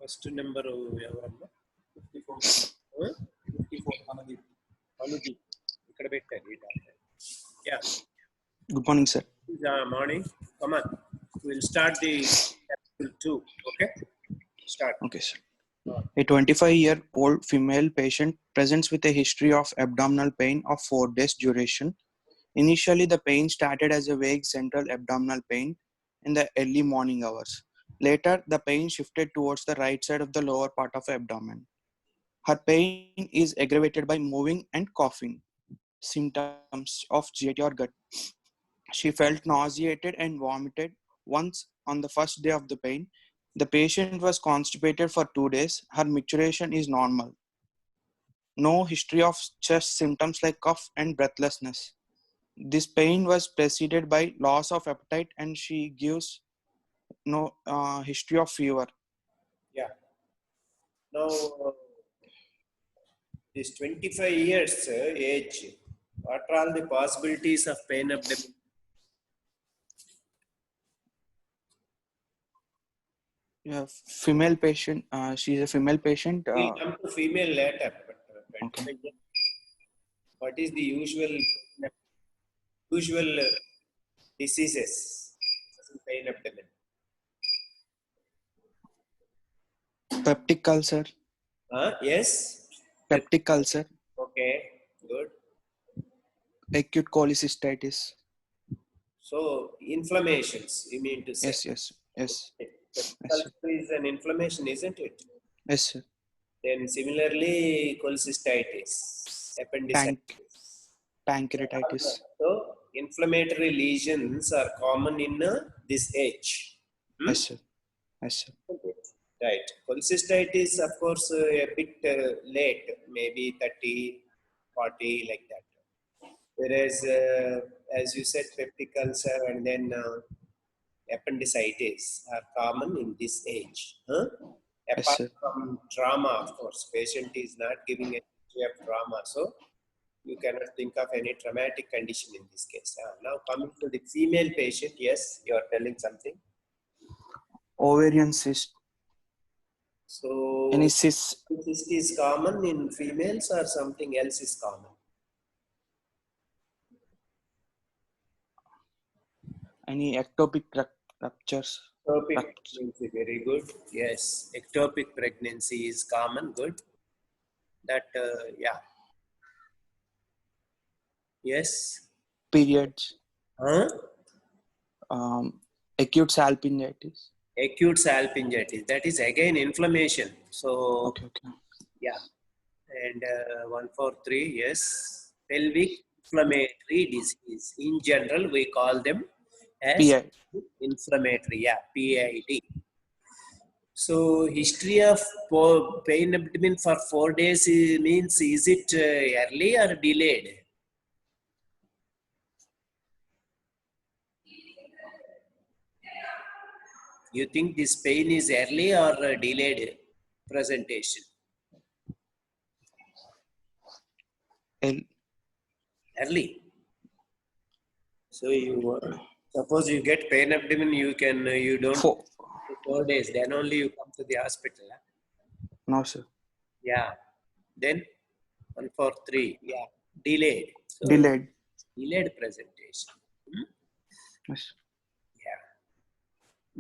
First number ఎవరమ్మా? 54 అనుదీప్ ఇక్కడ పెట్టారు ఈ doctor. Yeah, Good morning, sir. Morning. Come on, we'll start the chapter 2. Okay, start. Okay, sir. A 25-year-old female patient presents with a history of abdominal pain of 4 days duration. Initially, the pain started as a vague central abdominal pain in the early morning hours. Later, the pain shifted towards the right side of the lower part of the abdomen. Her pain is aggravated by moving and coughing, symptoms of GIT or gut. She felt nauseated and vomited once on the first day of the pain. The patient was constipated for 2 days. Her maturation is normal. No history of chest symptoms like cough and breathlessness. This pain was preceded by loss of appetite and she gives no history of fever. Yeah. Now, this 25 years age, what are all the possibilities of pain abdomen? Yeah, female patient. She's a female patient. We'll come to female later. But Okay. what is the usual diseases in pain abdomen? Peptic ulcer. Yes. Peptic ulcer. Okay. Good. Acute cholecystitis. So inflammations, you mean to say? Yes. Yes, Ulcer is an inflammation, isn't it? Yes, sir. Then similarly, cholecystitis, appendicitis, Pancreatitis. So inflammatory lesions are common in this age. Yes, sir. Right. Cholecystitis, of course, a bit late, maybe 30, 40, like that. Whereas, as you said, peptic ulcer and then appendicitis are common in this age. Apart from trauma, of course, patient is not giving a history of trauma, so you cannot think of any traumatic condition in this case. Now coming to the female patient, yes, you are telling something. Ovarian cyst. So, Any cyst? Cyst is common in females or something else is common? Any ectopic ruptures? Ectopic pregnancy, very good. Yes, ectopic pregnancy is common. Good. That, yeah. Yes. Periods. Acute salpingitis. Acute salpingitis. That is again inflammation. So, Okay. yeah. And 143, yes. Pelvic inflammatory disease. In general, we call them as PID. Inflammatory. Yeah, PID. So, history of pain abdomen for 4 days means, is it early or delayed? You think this pain is early or delayed presentation? Early. So you suppose you get pain abdomen, you don't 4 days, then only you come to the hospital. No, sir. Yeah. Then 143. Yeah. Delayed. So, delayed presentation. Yes. Yeah.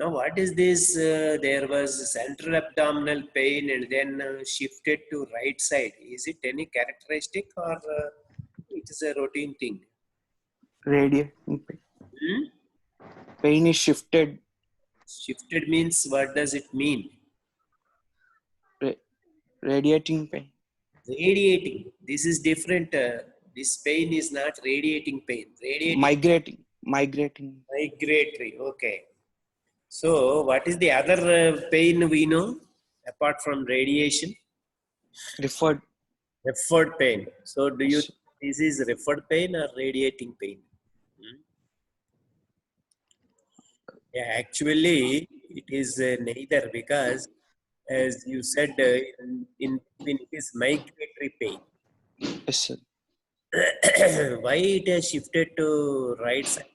Now what is this? There was central abdominal pain and then shifted to right side. Is it any characteristic or it is a routine thing? Radiating pain. Pain is shifted. Shifted means, what does it mean? Radiating pain. Radiating. This is different. This pain is not radiating pain. Migrating. Migratory. Okay. So, what is the other pain we know apart from radiation? Referred pain. So, do you think this is referred pain or radiating pain? Yeah, actually, it is neither, because as you said, it is migratory pain. Yes, sir. Why it has shifted to right side?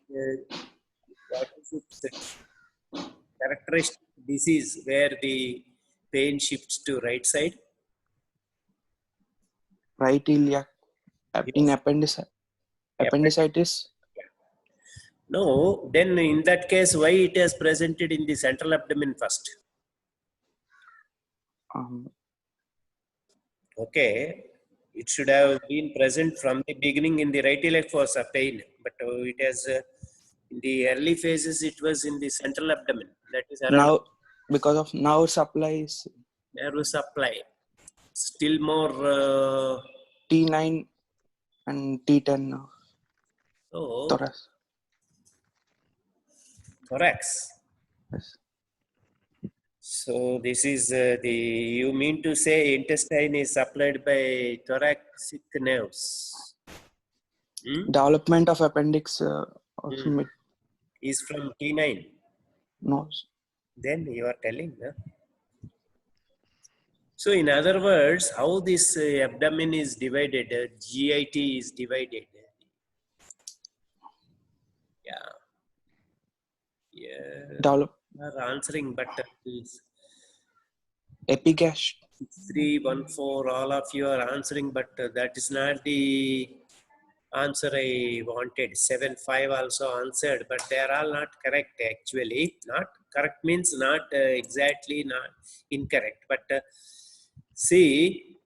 What is its characteristic disease where the pain shifts to right side? Right iliac in Yes. appendicitis. No, then in that case, why it is presented in the central abdomen first? Um, Okay, it should have been present from the beginning in the right iliac fossa pain, but it has in the early phases it was in the central abdomen. That is around now, because of nerve supplies, nerve supply. Still more. T9 and T10 So thorax. thorax. Yes. So this is the, you mean to say intestine is supplied by thoracic nerves? Hmm? Development of appendix also Hmm. Is from T9. no. Then you are telling, huh? So in other words, how this abdomen is divided, GIT is divided. Yeah. Yeah. Develop You are answering, but please. epigastric. 6314, all of you are answering, but that is not the answer I wanted. 75 also answered, but they are all not correct actually. Not correct means not exactly not incorrect. But see,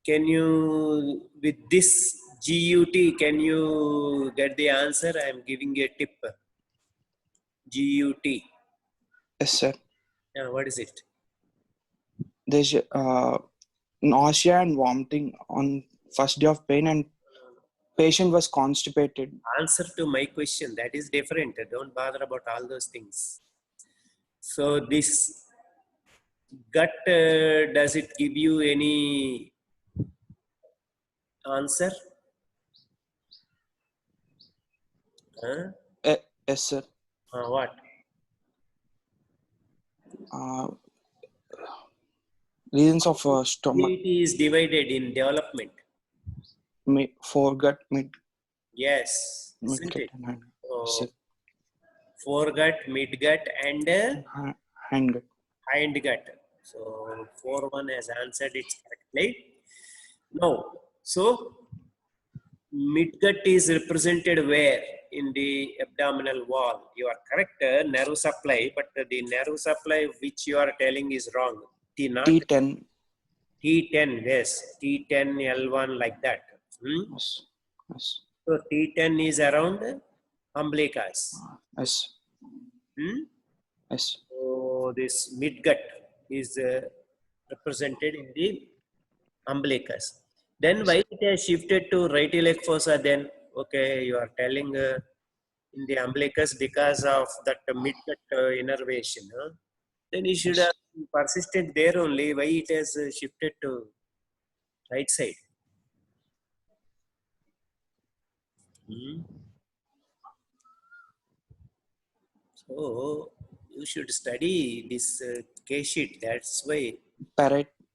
can you, with this GUT, can you get the answer? I am giving you a tip. GUT. Yes, sir. What is it? There's nausea and vomiting on first day of pain, and patient was constipated. Answer to my question. That is different. Don't bother about all those things. So this gut, does it give you any answer? Huh? Yes, sir. What? Reasons of stomach, It is divided in development. foregut, mid Yes, isn't gut, it? and hand. Yes, So sir. foregut, midgut, and Hand gut. hindgut. So 4-1 has answered it correctly. Now, so midgut is represented where? In the abdominal wall. You are correct, nerve supply, but the nerve supply which you are telling is wrong. T not T10. T10, yes, T10, L1 like that. Yes. Yes. So T10 is around umbilicus. Yes. Yes. So this midgut is represented in the umbilicus. Then why it has shifted to right iliac fossa then? Okay, you are telling in the umbilicus because of that midgut innervation. Huh? Then you should have persisted there only. Why it has shifted to right side? So you should study this case sheet. That's why.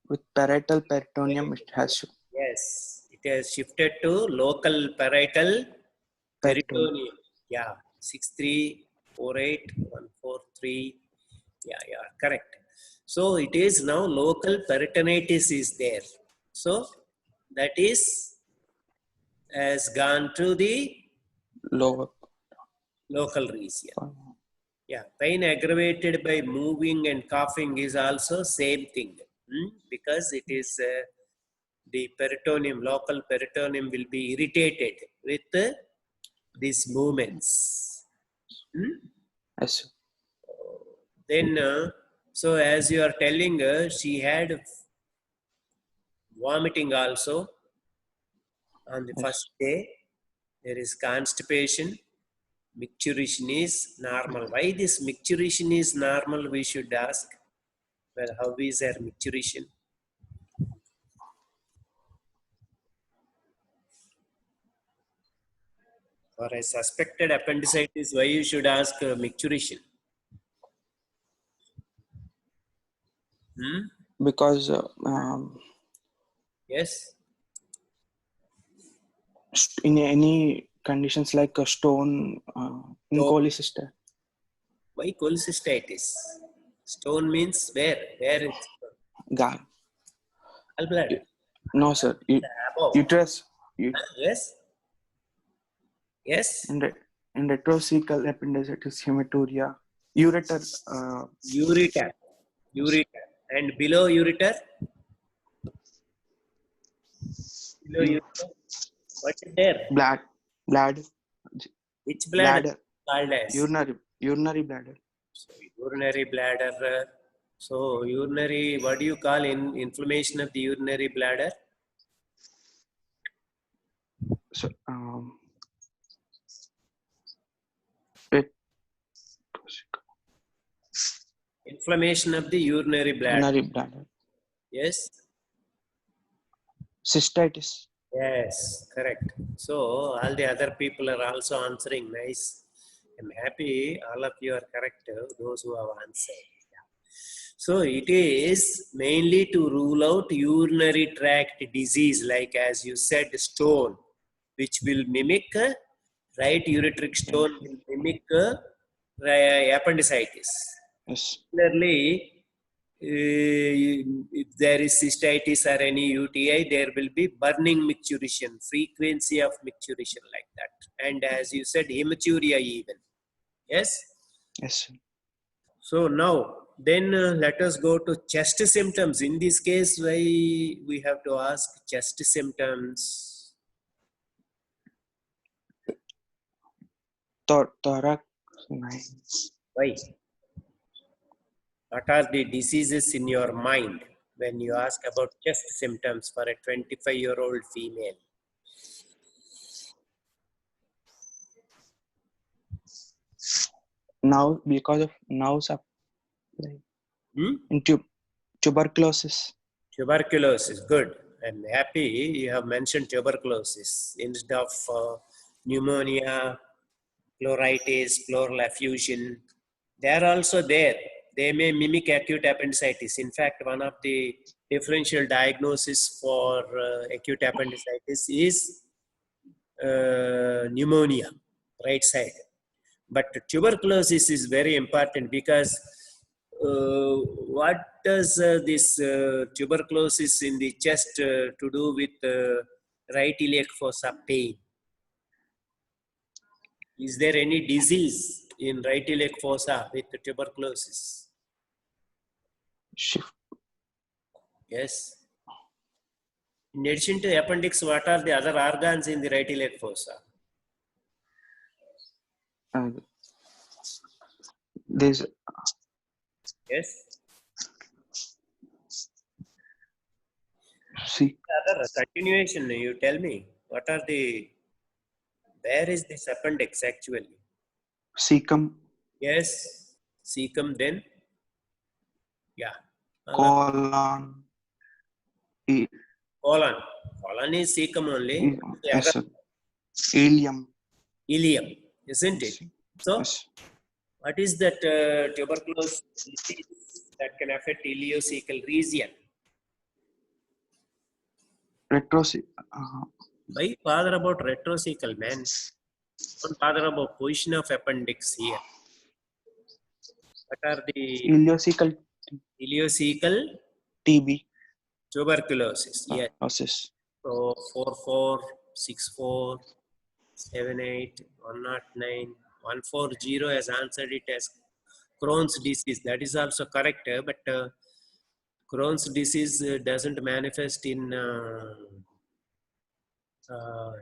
With parietal peritoneum, it has Yes, it has shifted to local parietal peritoneum. peritoneum. Yeah, 6348143. Yeah, correct. So it is now local peritonitis is there. So that is has gone to the Lower. local region. Yeah, pain aggravated by moving and coughing is also same thing, because it is the peritoneum, local peritoneum will be irritated with these movements. Yes. Then, so as you are telling, she had vomiting also on the first day. There is constipation. Micturition is normal. Why this micturition is normal? We should ask. Well, how is her micturition? For a suspected appendicitis, why you should ask micturition? Because Yes. in any conditions like a stone in cholecystitis. Why cholecystitis? Stone means where? Where is Ga- gallbladder? no, sir. Above. Uterus. Yes. Yes. In retrocecal appendicitis, hematuria. Ureter. Ureter. Ureter. And below ureter? Below ureter. What is there? Bladder. Which bladder? Bladder. Called as? Urinary bladder. So urinary bladder. So urinary, what do you call in inflammation of the urinary bladder? So, Inflammation of the urinary bladder. urinary bladder. Yes. Cystitis. Yes, correct. So all the other people are also answering nice. I'm happy all of you are correct, those who have answered. Yeah. So it is mainly to rule out urinary tract disease, like as you said, stone, which will mimic right ureteric stone will mimic appendicitis. Yes. Similarly, if there is cystitis or any UTI, there will be burning micturition, frequency of micturition like that. And as you said, hematuria even. Yes? Yes. So now, then let us go to chest symptoms. In this case, why we have to ask chest symptoms? Thorax. Why? What are the diseases in your mind when you ask about chest symptoms for a 25-year-old female? Now, because of nerves up. Into tuberculosis. Tuberculosis, good. I'm happy you have mentioned tuberculosis instead of pneumonia, pleuritis, pleural effusion. They are also there. They may mimic acute appendicitis. In fact, one of the differential diagnosis for acute appendicitis is pneumonia, right side. But tuberculosis is very important because what does this tuberculosis in the chest to do with right iliac fossa pain? Is there any disease in right iliac fossa with tuberculosis? Shift. Yes. In addition to appendix, what are the other organs in the right iliac fossa? There's. Yes. See. Other continuation, you tell me. What are the... Where is this appendix actually? Cecum. Yes. Cecum, then? Yeah. Colon. Colon. Colon is cecum only. Yes, sir. Ileum. Ileum, isn't it? So, yes. What is that tuberculosis disease that can affect ileocecal region? Why bother about retrocecal, man? Don't bother about position of appendix here. What are the ileocecal TB tuberculosis? Yes. So 44, 64, 78, 109, 140 has answered it as Crohn's disease. That is also correct, but Crohn's disease doesn't manifest in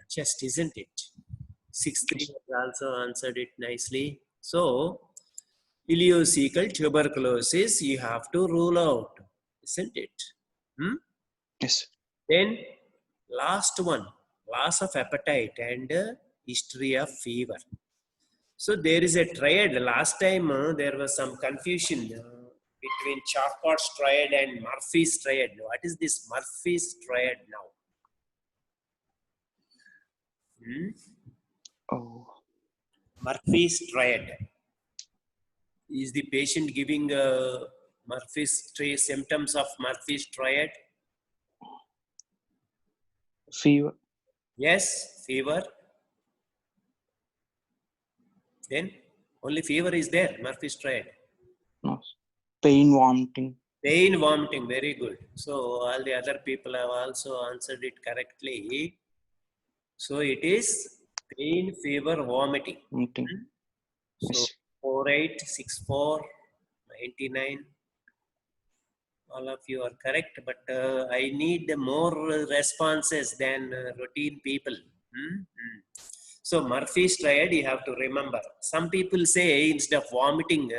chest, isn't it? 63 has also answered it nicely. So, ileocecal tuberculosis you have to rule out, isn't it? Yes. Then, last one, loss of appetite and history of fever. So, there is a triad. Last time there was some confusion between Charcot's triad and Murphy's triad. What is this Murphy's triad now? Murphy's triad. Is the patient giving Murphy's symptoms of Murphy's triad? Fever. Yes, fever. Then only fever is there, Murphy's triad. No. Pain, vomiting. Pain, vomiting, very good. So all the other people have also answered it correctly. So it is pain, fever, vomiting. Vomiting. So Yes. 4864 99. All of you are correct, but I need more responses than routine people. So Murphy's triad, you have to remember. Some people say instead of vomiting,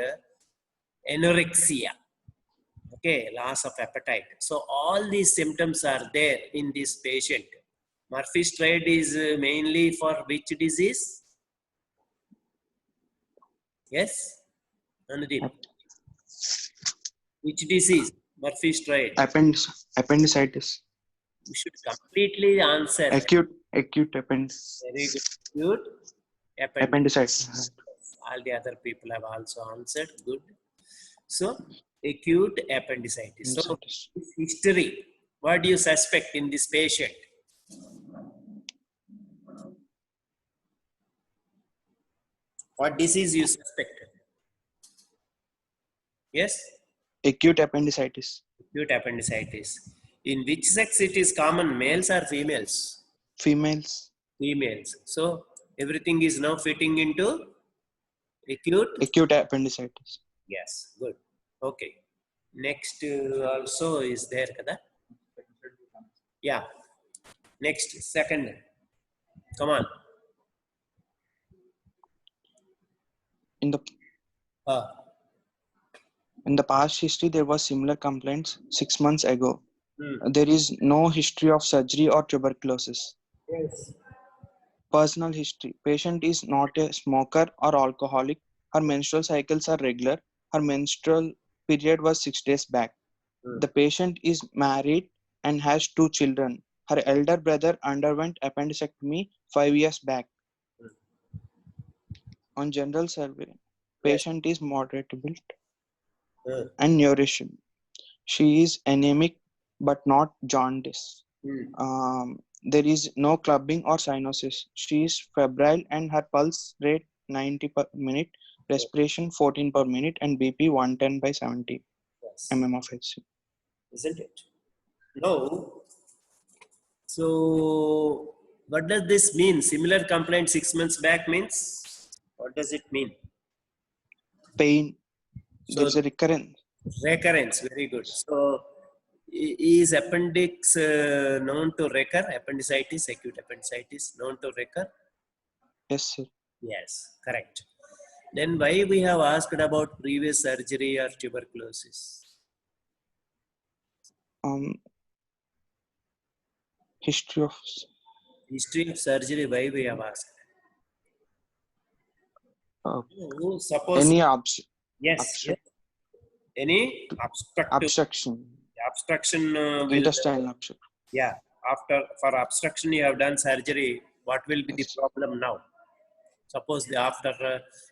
anorexia. Okay, loss of appetite. So all these symptoms are there in this patient. Murphy's triad is mainly for which disease? Yes, Anudeep. Which disease? Murphy's triad. Appendicitis. You should completely answer. Acute appendicitis. Very good. Acute Appendicitis. All the other people have also answered. Good. So, acute appendicitis. So, history. What do you suspect in this patient? What disease you suspected? Yes? Acute appendicitis. Acute appendicitis. In which sex it is common, males or females? Females. Females. So, everything is now fitting into acute appendicitis. Yes, good. Okay. Next also is there, kada? Yeah. Next, second. Come on. In the past history, there was similar complaints 6 months ago. There is no history of surgery or tuberculosis. Yes. Personal history. Patient is not a smoker or alcoholic. Her menstrual cycles are regular. Her menstrual period was 6 days back. The patient is married and has 2 children. Her elder brother underwent appendectomy 5 years back. On general survey, patient is moderate built and nourished. She is anemic but not jaundice. There is no clubbing or cyanosis. She is febrile and her pulse rate 90 per minute, respiration 14 per minute, and BP 110/70 mm of Hg. Isn't it? No. So, what does this mean? Similar complaint 6 months back means? What does it mean? Pain. So, there's a recurrence. Recurrence, very good. So, is appendix known to recur? Appendicitis, acute appendicitis, known to recur? Yes, sir. Yes, correct. Then why we have asked about previous surgery or tuberculosis? History of surgery, why we have asked? Suppose any yes. Any obstruction. Intestinal obstruction. Yeah, for obstruction you have done surgery. What will be the problem now? Suppose after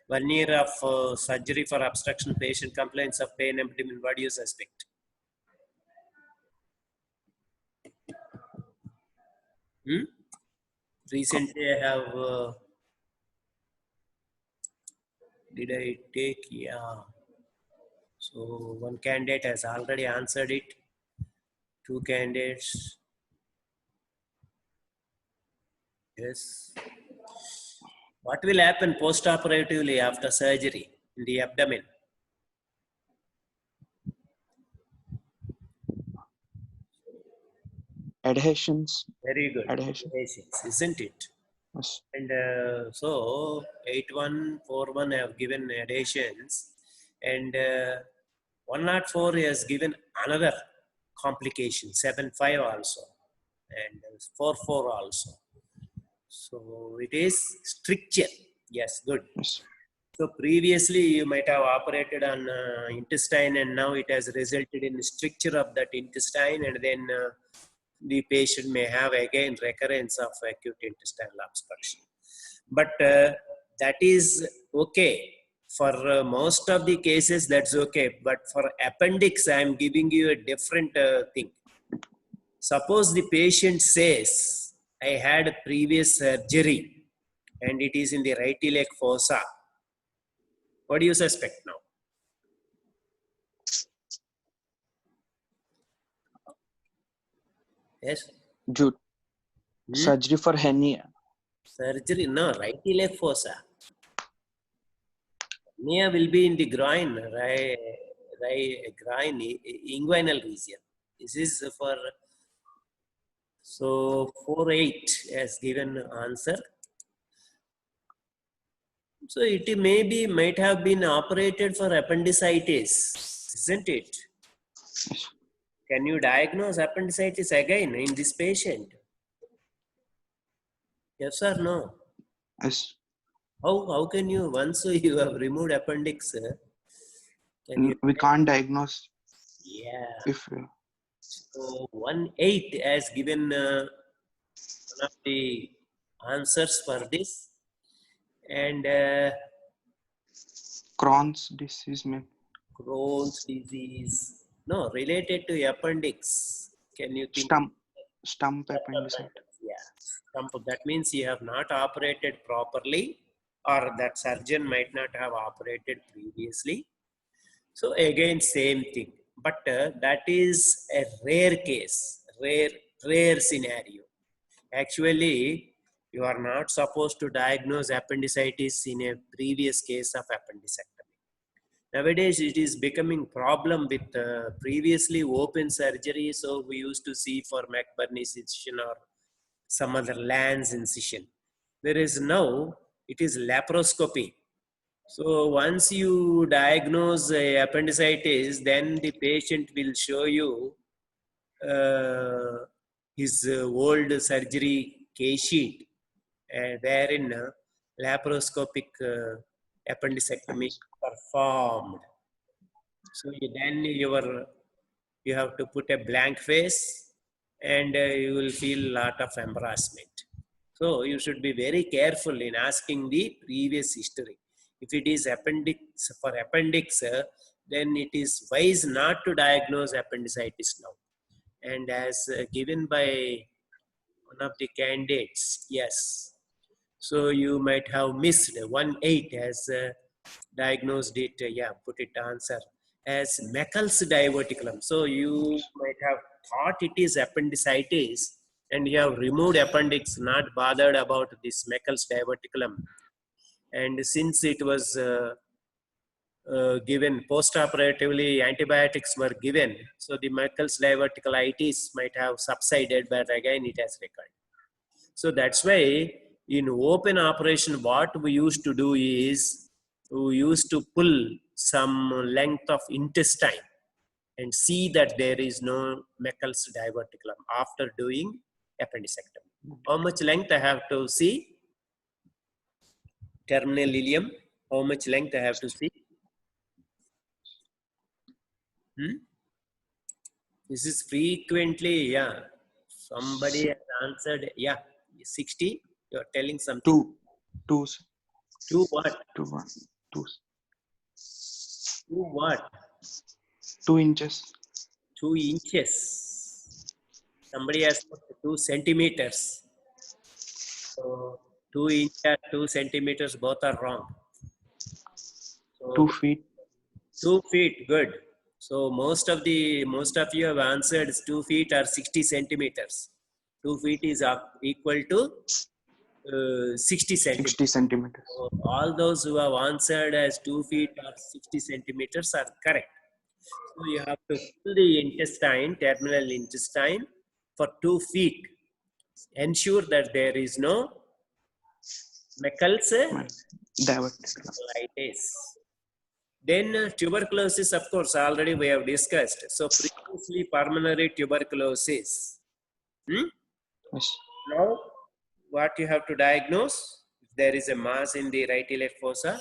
1 year of surgery for obstruction, patient complains of pain, abdomen. What do you suspect? Recently I have did I take? Yeah. So one candidate has already answered it. 2 candidates. Yes. What will happen post-operatively after surgery in the abdomen? Adhesions. Very good. Adhesions, isn't it? Yes. And so 8141 have given adhesions, and 104 has given another complication, 75 also, and 44 also. So it is stricture. Yes, good. Yes. So previously you might have operated on intestine, and now it has resulted in stricture of that intestine, and then the patient may have again recurrence of acute intestinal obstruction. But that is okay. For most of the cases, that's okay. But for appendix, I am giving you a different thing. Suppose the patient says, I had a previous surgery and it is in the right iliac fossa. What do you suspect now? Yes. Jude. Surgery for hernia. Surgery, no, right iliac fossa. Hernia will be in the groin, groin, inguinal region. This is for, so 4-8 as given answer. So it might have been operated for appendicitis, isn't it? Yes. Can you diagnose appendicitis again in this patient? Yes or no? Yes. How can you, once you have removed appendix, can you? We can't diagnose Yeah. if So 1-8 as given one of the answers for this. And Crohn's disease, maybe. Crohn's disease. No, related to appendix. Can you think? Stump appendicitis. Yeah. Stump. That means you have not operated properly, or that surgeon might not have operated previously. So again, same thing. But that is a rare case, rare scenario. Actually, you are not supposed to diagnose appendicitis in a previous case of appendectomy. Nowadays, it is becoming problem with previously open surgery. So we used to see for McBurney's incision or some other Lanz incision. There is now, it is laparoscopy. So once you diagnose appendicitis, then the patient will show you his old surgery case sheet, wherein laparoscopic appendectomy performed. So then you have to put a blank face, and you will feel a lot of embarrassment. So you should be very careful in asking the previous history. If it is for appendix, then it is wise not to diagnose appendicitis now. And as given by one of the candidates, yes. So you might have missed 1-8 as diagnosed it, put it answer as Meckel's diverticulum. So you might have thought it is appendicitis, and you have removed appendix, not bothered about this Meckel's diverticulum. And since it was given post-operatively, antibiotics were given, so the Meckel's diverticulitis might have subsided, but again it has recurred. So that's why in open operation, what we used to do is, we used to pull some length of intestine and see that there is no Meckel's diverticulum after doing appendectomy. How much length I have to see? Terminal ileum, how much length I have to see? This is frequently, yeah. Somebody has answered, yeah, 60. You're telling something. Two what? 2 inches. 2 inches. Somebody has put 2 centimeters. So 2 inches, 2 centimeters, both are wrong. So 2 feet. 2 feet, good. So most of you have answered 2 feet or 60 centimeters. 2 feet is equal to 60 centimeters. 60 centimeters. So all those who have answered as 2 feet or 60 centimeters are correct. So you have to fill the intestine, terminal intestine, for 2 feet. Ensure that there is no Meckel's diverticulitis. Then tuberculosis, of course, already we have discussed. So previously pulmonary tuberculosis. Yes. Now, what you have to diagnose? If there is a mass in the right iliac fossa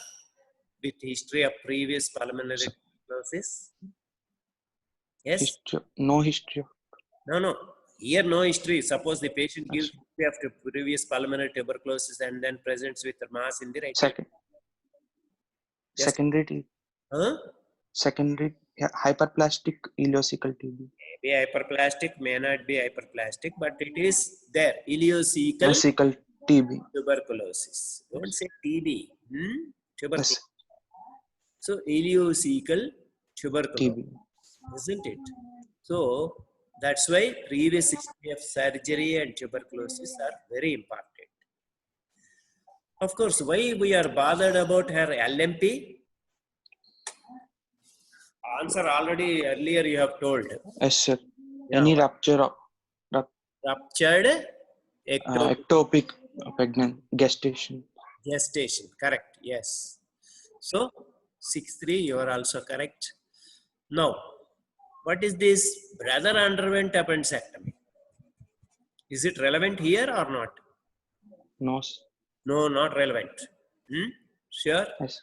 with history of previous pulmonary tuberculosis. Yes? No history. No. Here no history. Suppose the patient gives history of previous pulmonary tuberculosis and then presents with a mass in the right. Secondary. Huh? Secondary hyperplastic ileocecal TB. May be hyperplastic, may not be hyperplastic, but it is there. Ileocecal TB. Tuberculosis. Don't say TB. Tuberculosis. Yes. So ileocecal tuberculosis, isn't it? So That's why previous history of surgery and tuberculosis are very important. Of course, why we are bothered about her LMP? Answer already earlier you have told. Yes, sir. Yeah, Any what? rupture of Ruptured ectopic pregnant gestation. gestation. Correct. Yes. So 6-3, you are also correct. Now, what is this? Brother underwent appendectomy. Is it relevant here or not? No. No, not relevant. Sure. Yes.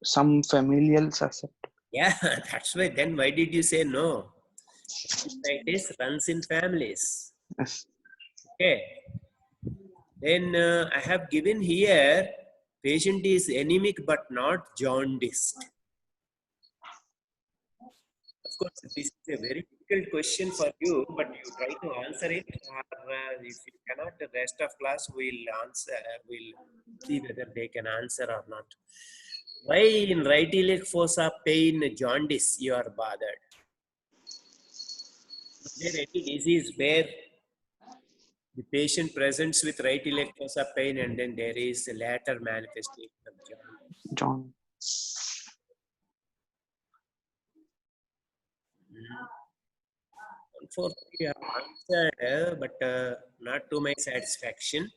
Some familial susceptible. Yeah, that's why. Then why did you say no? Appendicitis runs in families. Yes. Okay. Then I have given here patient is anemic but not jaundiced. Of course, this is a very difficult question for you, but you try to answer it. Or if you cannot, the rest of class will answer. We'll see whether they can answer or not. Why in right iliac fossa pain jaundice you are bothered? Is there any disease where the patient presents with right iliac fossa pain and then there is a later manifestation of jaundice? John. Unfortunately, I have answered, but not to my satisfaction.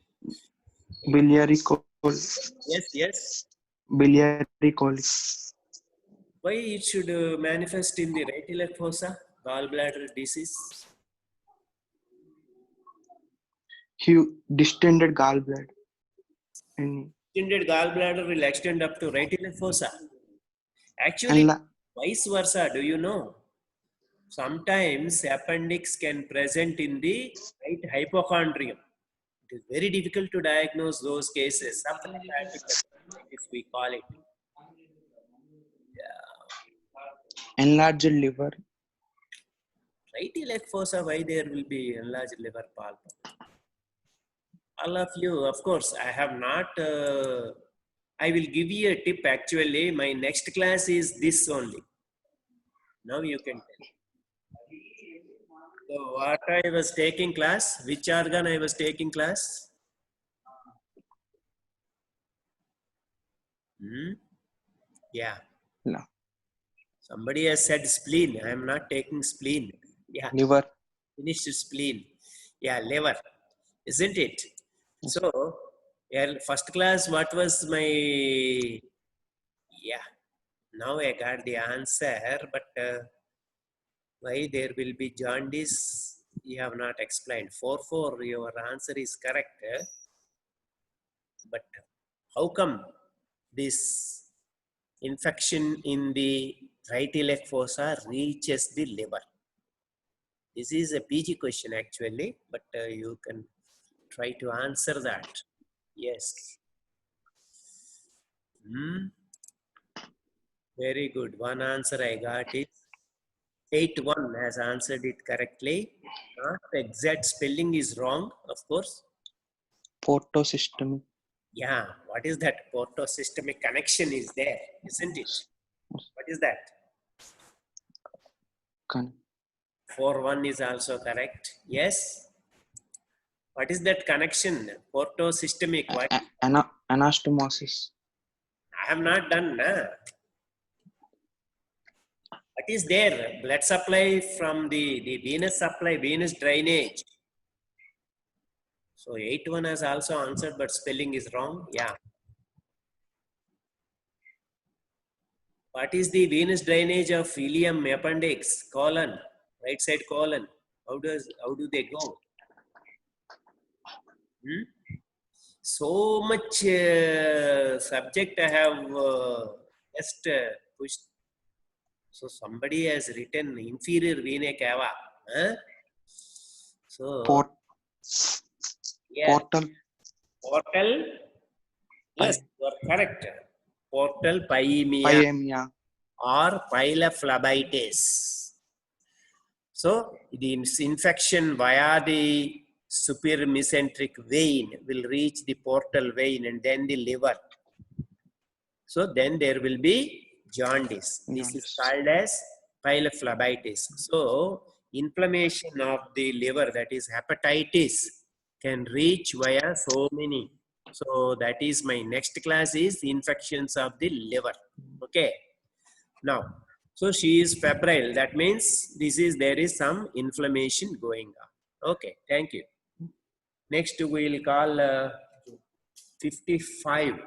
Biliary colic. Yes, yes. Biliary colic. Why it should manifest in the right iliac fossa? Gallbladder disease. Distended gallbladder. Distended gallbladder will extend up to right iliac fossa. Actually, vice versa. Do you know? Sometimes appendix can present in the right hypochondrium. It is very difficult to diagnose those cases. Appendicitis, we call it. Enlarged liver. Right iliac fossa, why there will be enlarged liver pulp? All of you, of course, I have not. I will give you a tip. Actually, my next class is this only. Now you can tell. So what I was taking class, which organ I was taking class? Yeah. No. Somebody has said spleen. I am not taking spleen. Yeah. Liver. Finished spleen. Yeah, liver. Isn't it? So, yeah, first class, what was my... Yeah. Now I got the answer, but why there will be jaundice, you have not explained. 4-4, your answer is correct. But how come this infection in the right iliac fossa reaches the liver? This is a PG question actually, but you can try to answer that. Yes. Very good. One answer I got is 8-1 has answered it correctly. Not the exact spelling is wrong, of course. Portosystemic. Yeah, what is that? Portosystemic connection is there, isn't it? What is that? 4-1 is also correct. Yes. What is that connection? Portosystemic. Anastomosis. I have not done. What is there? Blood supply from the venous supply, venous drainage. So 8-1 has also answered, but spelling is wrong. Yeah. What is the venous drainage of ileum, appendix, colon, right side colon? How do they go? So much subject I have just pushed. So somebody has written inferior vena cava. So yeah. Portal. Yes, you are correct. Portal pyemia or pylophlebitis. So the infection via the superior mesenteric vein will reach the portal vein and then the liver. So then there will be jaundice. This is called as pylophlebitis. So inflammation of the liver, that is hepatitis, can reach via so many. So that is my next class is infections of the liver. Okay. Now, so she is febrile. That means there is some inflammation going on. Okay. Thank you. Next, we will call 55.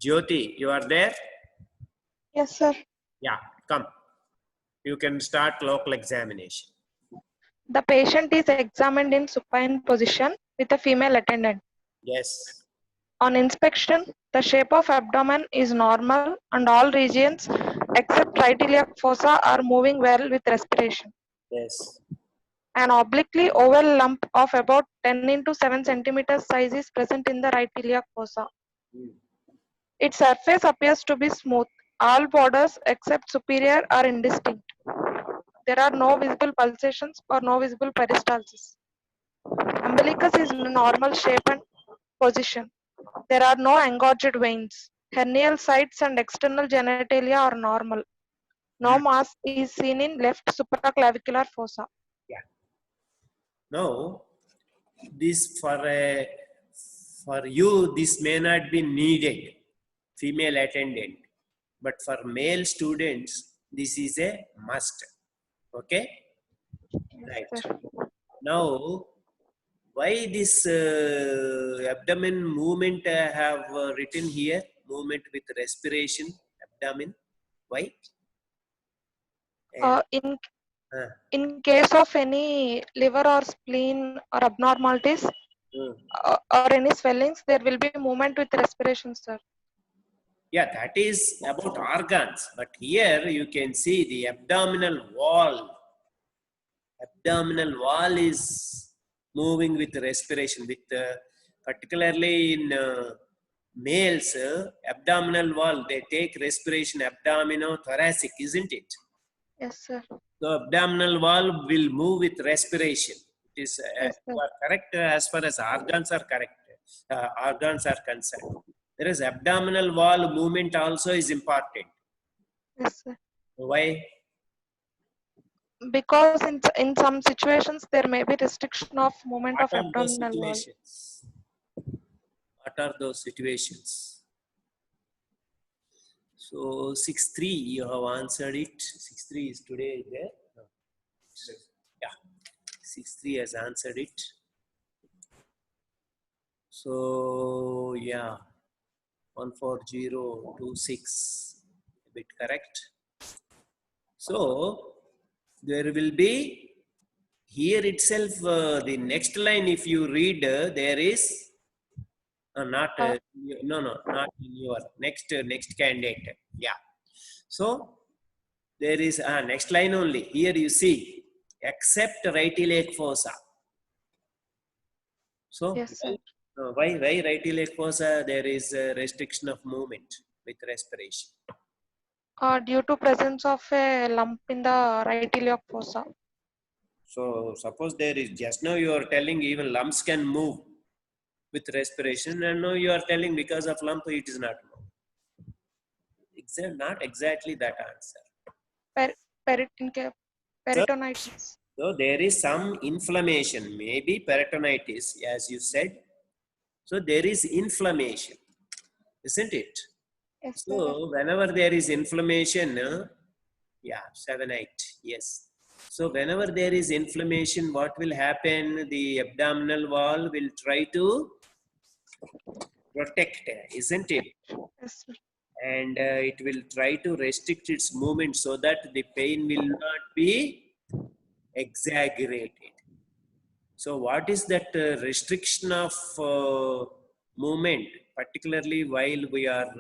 Jyoti, you are there? Yes, sir. Yeah, come. You can start local examination. The patient is examined in supine position with a female attendant. Yes. On inspection, the shape of abdomen is normal and all regions except right iliac fossa are moving well with respiration. Yes. An obliquely oval lump of about 10 into 7 centimeters size is present in the right iliac fossa. Its surface appears to be smooth. All borders except superior are indistinct. There are no visible pulsations or no visible peristalsis. Umbilicus is in normal shape and position. There are no engorged veins. Hernial sites and external genitalia are normal. No mass is seen in left supraclavicular fossa. Yeah. Now, this for you, this may not be needed, female attendant, but for male students, this is a must. Okay. Right. Yes, sir. Now, why this abdomen movement I have written here? Movement with respiration, abdomen. Why? And, In uh, in case of any liver or spleen or abnormalities or any swellings, there will be movement with respiration, sir. yeah, that is about organs. But here you can see the abdominal wall. Abdominal wall is moving with respiration. With particularly in males, abdominal wall, they take respiration abdominothoracic, isn't it? Yes, sir. The abdominal wall will move with respiration. It is Yes, sir. you are correct as far as organs are correct. Organs are concerned. There is abdominal wall movement also is important. Yes, sir. Why? Because in some situations there may be restriction of movement What of are those abdominal wall. situations? What are those situations? So 6-3, you have answered it. 6-3 is today there. No. Yeah, 6-3 has answered it. So yeah, 14026, a bit correct. So there will be here itself the next line. If you read, there is not not in your next candidate. Yeah. So there is next line only. Here you see, except right iliac fossa. So Yes, sir. why right iliac fossa? There is a restriction of movement with respiration. Due to presence of a lump in the right iliac fossa. So suppose there is, just now you are telling even lumps can move with respiration, and now you are telling because of lump it is not move. Not exactly that answer. Peritonitis. So there is some inflammation, maybe peritonitis, as you said. So there is inflammation, isn't it? Yes, sir. So whenever there is inflammation, yeah, 7-8, yes. So whenever there is inflammation, what will happen? The abdominal wall will try to protect, isn't it? Yes, sir. And it will try to restrict its movement so that the pain will not be exaggerated. So what is that restriction of movement, particularly while we are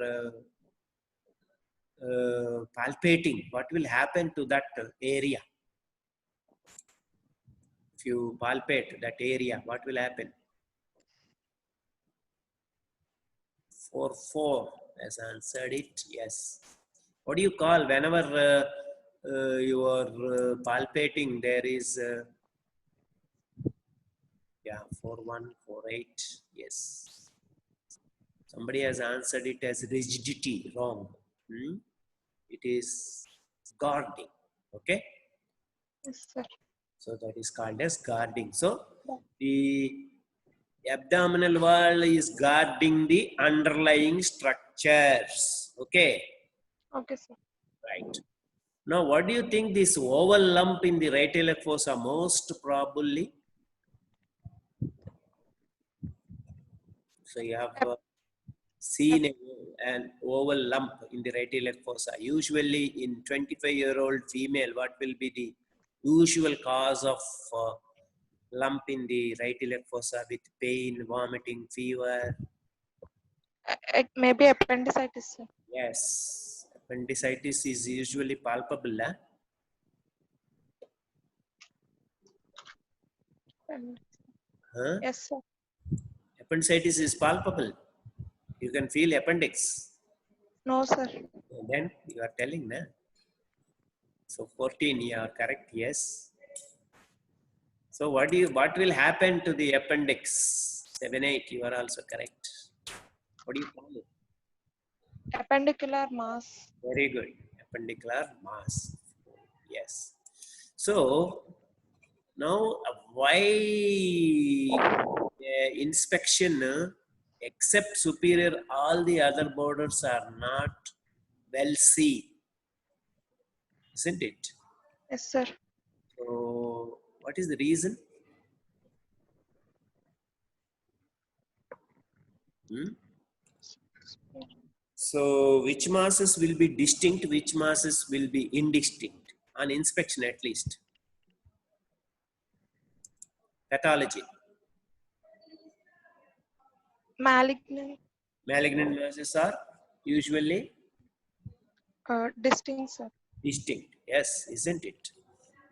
palpating? What will happen to that area? If you palpate that area, what will happen? 4-4 has answered it. Yes. What do you call whenever you are palpating? There is yeah, 4-1, 4-8. Yes. Somebody has answered it as rigidity. Wrong. It is guarding. Okay. Yes, sir. So that is called as guarding. So the abdominal wall is guarding the underlying structures. Okay, Okay, sir. right. Now, what do you think this oval lump in the right iliac fossa most probably? So you have seen an oval lump in the right iliac fossa. Usually in 25-year-old female, what will be the usual cause of lump in the right iliac fossa with pain, vomiting, fever? It may be appendicitis, sir. Yes, appendicitis is usually palpable. Huh? Huh? Yes, sir. Appendicitis is palpable. You can feel appendix. No, sir. And then you are telling, na? So 14, you are correct. Yes. So what will happen to the appendix? 7, 8, you are also correct. What do you call it? Appendicular mass. Very good. Appendicular mass. Yes. So now why inspection except superior, all the other borders are not well seen, isn't it? Yes, sir. So what is the reason? So which masses will be distinct, which masses will be indistinct on inspection at least? Pathology. Malignant. Malignant masses are usually Distinct, sir. distinct. Yes, isn't it?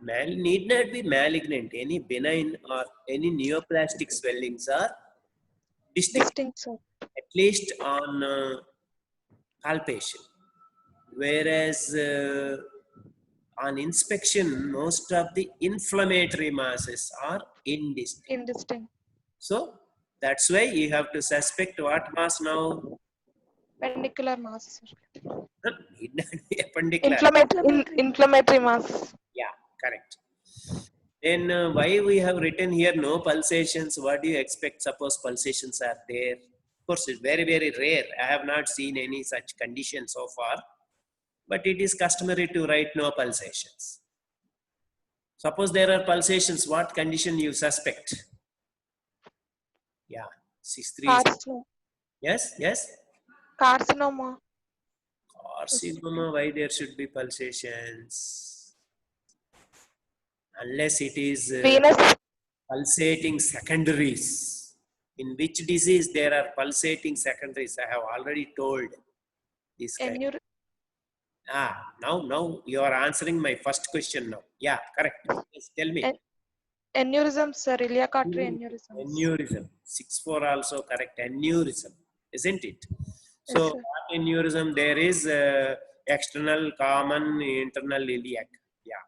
Need not be malignant. Any benign or any neoplastic swellings are distinct, Distinct, sir. at least on palpation. Whereas on inspection, most of the inflammatory masses are indistinct. Indistinct. So that's why you have to suspect what mass now? Appendicular mass, sir. Need not be appendicular. Inflammatory mass. Yeah, correct. Then why we have written here no pulsations? What do you expect? Suppose pulsations are there. Of course, it's very, very rare. I have not seen any such condition so far. But it is customary to write no pulsations. Suppose there are pulsations, what condition you suspect? Yeah, 6-3. Carcinoma. Yes, yes. Carcinoma. Carcinoma, why there should be pulsations? Unless it is Venous. Pulsating secondaries. In which disease there are pulsating secondaries? I have already told this kind. Now you are answering my first question now. Yeah, correct. Yes, tell me. Aneurysm, sir. Iliac artery aneurysm. Aneurysm. 6-4 also correct. Aneurysm, isn't it? So Yes, aneurysm, there is external, common, internal iliac. Yeah.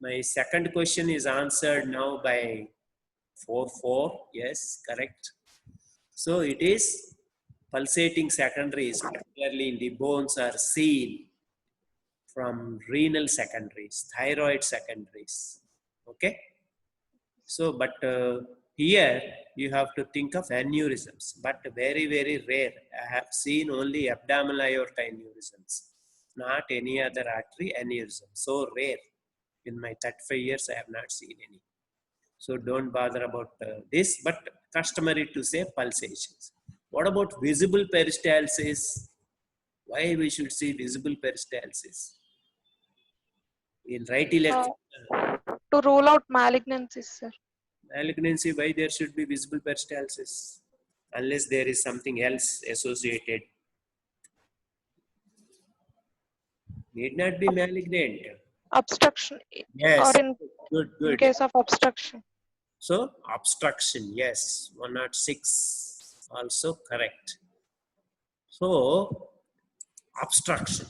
My second question is answered now by 4-4. Yes, correct. So it is pulsating secondaries, particularly in the bones, are seen from renal secondaries, thyroid secondaries. Okay. So, but here you have to think of aneurysms, but very, very rare. I have seen only abdominal aorta aneurysms, not any other artery aneurysm. So rare. In my 35 years, I have not seen any. So don't bother about this, but customary to say pulsations. What about visible peristalsis? Why we should see visible peristalsis? In right iliac. To rule out malignancies, sir. Malignancy, why there should be visible peristalsis? Unless there is something else associated. Need not be malignant. Obstruction. Yes. Or good. In case of obstruction. So obstruction, yes. 106 also correct. So obstruction.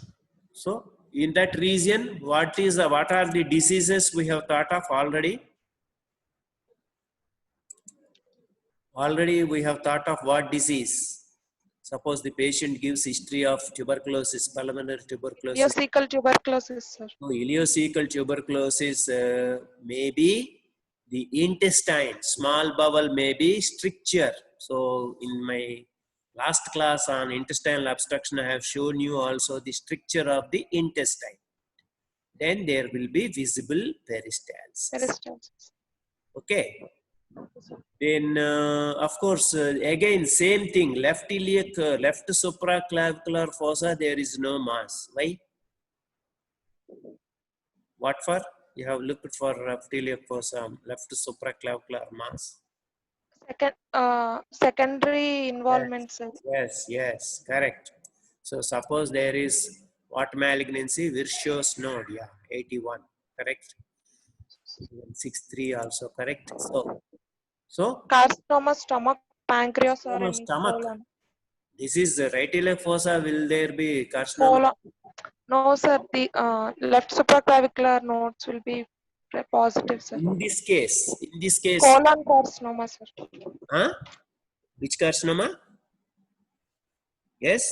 So in that region, what are the diseases we have thought of already? Already we have thought of what disease? Suppose the patient gives history of tuberculosis, pulmonary tuberculosis. Ileocecal tuberculosis, sir. So ileocecal tuberculosis may be the intestine, small bowel may be stricture. So in my last class on intestinal obstruction, I have shown you also the stricture of the intestine. Then there will be visible peristalsis. Peristalsis. Okay. Then, of course, again, same thing. Left iliac, left supraclavicular fossa, there is no mass. Why? What for? You have looked for left iliac fossa, left supraclavicular mass. Secondary Yes, involvement, sir. yes, correct. So suppose there is what malignancy? Virchow's node, yeah, 81, correct. 63 also correct. So Carcinoma, stomach, pancreas, or carcinoma any stomach. colon. This is the right iliac fossa. Will there be carcinoma? Colon. No, sir. The left supraclavicular nodes will be positive, sir. In this case, Colon carcinoma, sir. huh? Which carcinoma? Yes,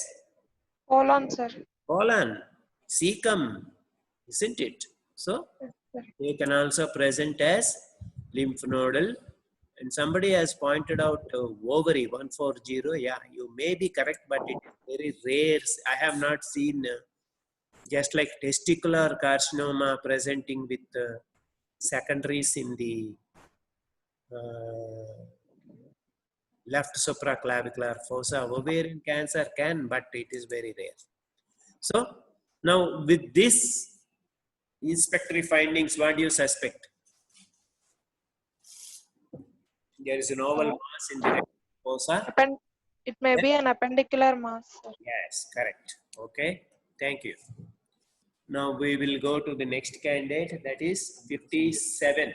Colon, sir. colon, cecum, isn't it? So Yes, sir. they can also present as lymph nodal. And somebody has pointed out ovary 140. Yeah, you may be correct, but it is very rare. I have not seen just like testicular carcinoma presenting with secondaries in the left supraclavicular fossa. Ovarian cancer can, but it is very rare. So now with this inspectory findings, what do you suspect? There is an oval mass in the fossa. It may be an appendicular mass, sir. Yes, correct. Okay, thank you. Now we will go to the next candidate, that is 57.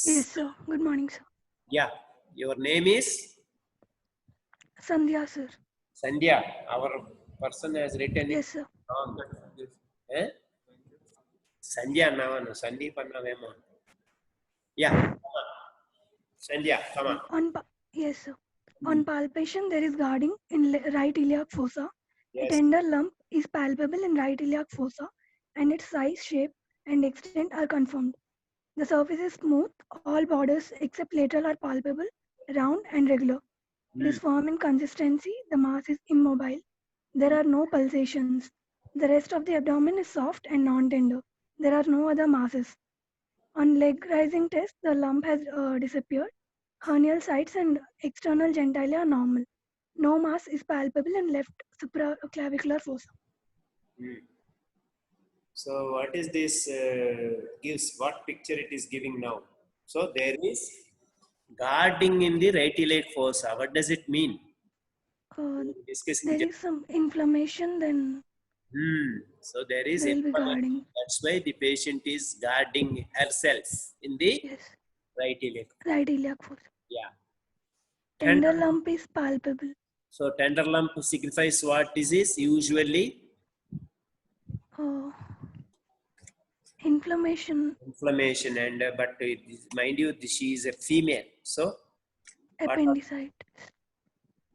Yes, sir. Good morning, sir. Yeah, your name is? Sandhya, sir. Sandhya. Our person has written it Yes, sir. wrong. Eh? Sandhya Navanu, Sandeep Annavemo. Yeah, come on. Sandhya, come on. Yes, sir. On palpation, there is guarding in right iliac fossa. Yes. A tender lump is palpable in right iliac fossa, and its size, shape, and extent are confirmed. The surface is smooth. All borders except lateral are palpable, round, and regular. It is firm in consistency. The mass is immobile. There are no pulsations. The rest of the abdomen is soft and non-tender. There are no other masses. On leg rising test, the lump has disappeared. Hernial sites and external genitalia are normal. No mass is palpable in left supraclavicular fossa. So what is this gives, what picture it is giving now? So there is guarding in the right iliac fossa. What does it mean? Discussing There is some inflammation, then so there is there will be inflammation. guarding. That's why the patient is guarding herself in the Yes, right iliac. right iliac fossa. Yeah. Tender lump is palpable. So tender lump signifies what disease usually? Inflammation. Inflammation, and but mind you, she is a female. So Appendicitis.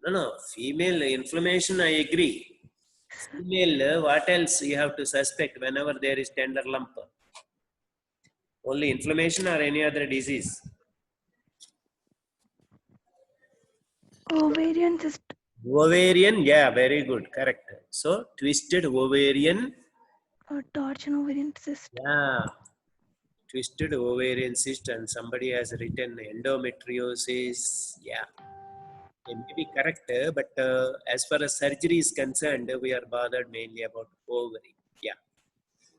no, female inflammation, I agree. Female, what else you have to suspect whenever there is tender lump? Only inflammation or any other disease? Ovarian cyst. Ovarian, yeah, very good, correct. So twisted ovarian. Torsion ovarian cyst. Yeah, twisted ovarian cyst, and somebody has written endometriosis. Yeah, it may be correct, but as far as surgery is concerned, we are bothered mainly about ovary. Yeah.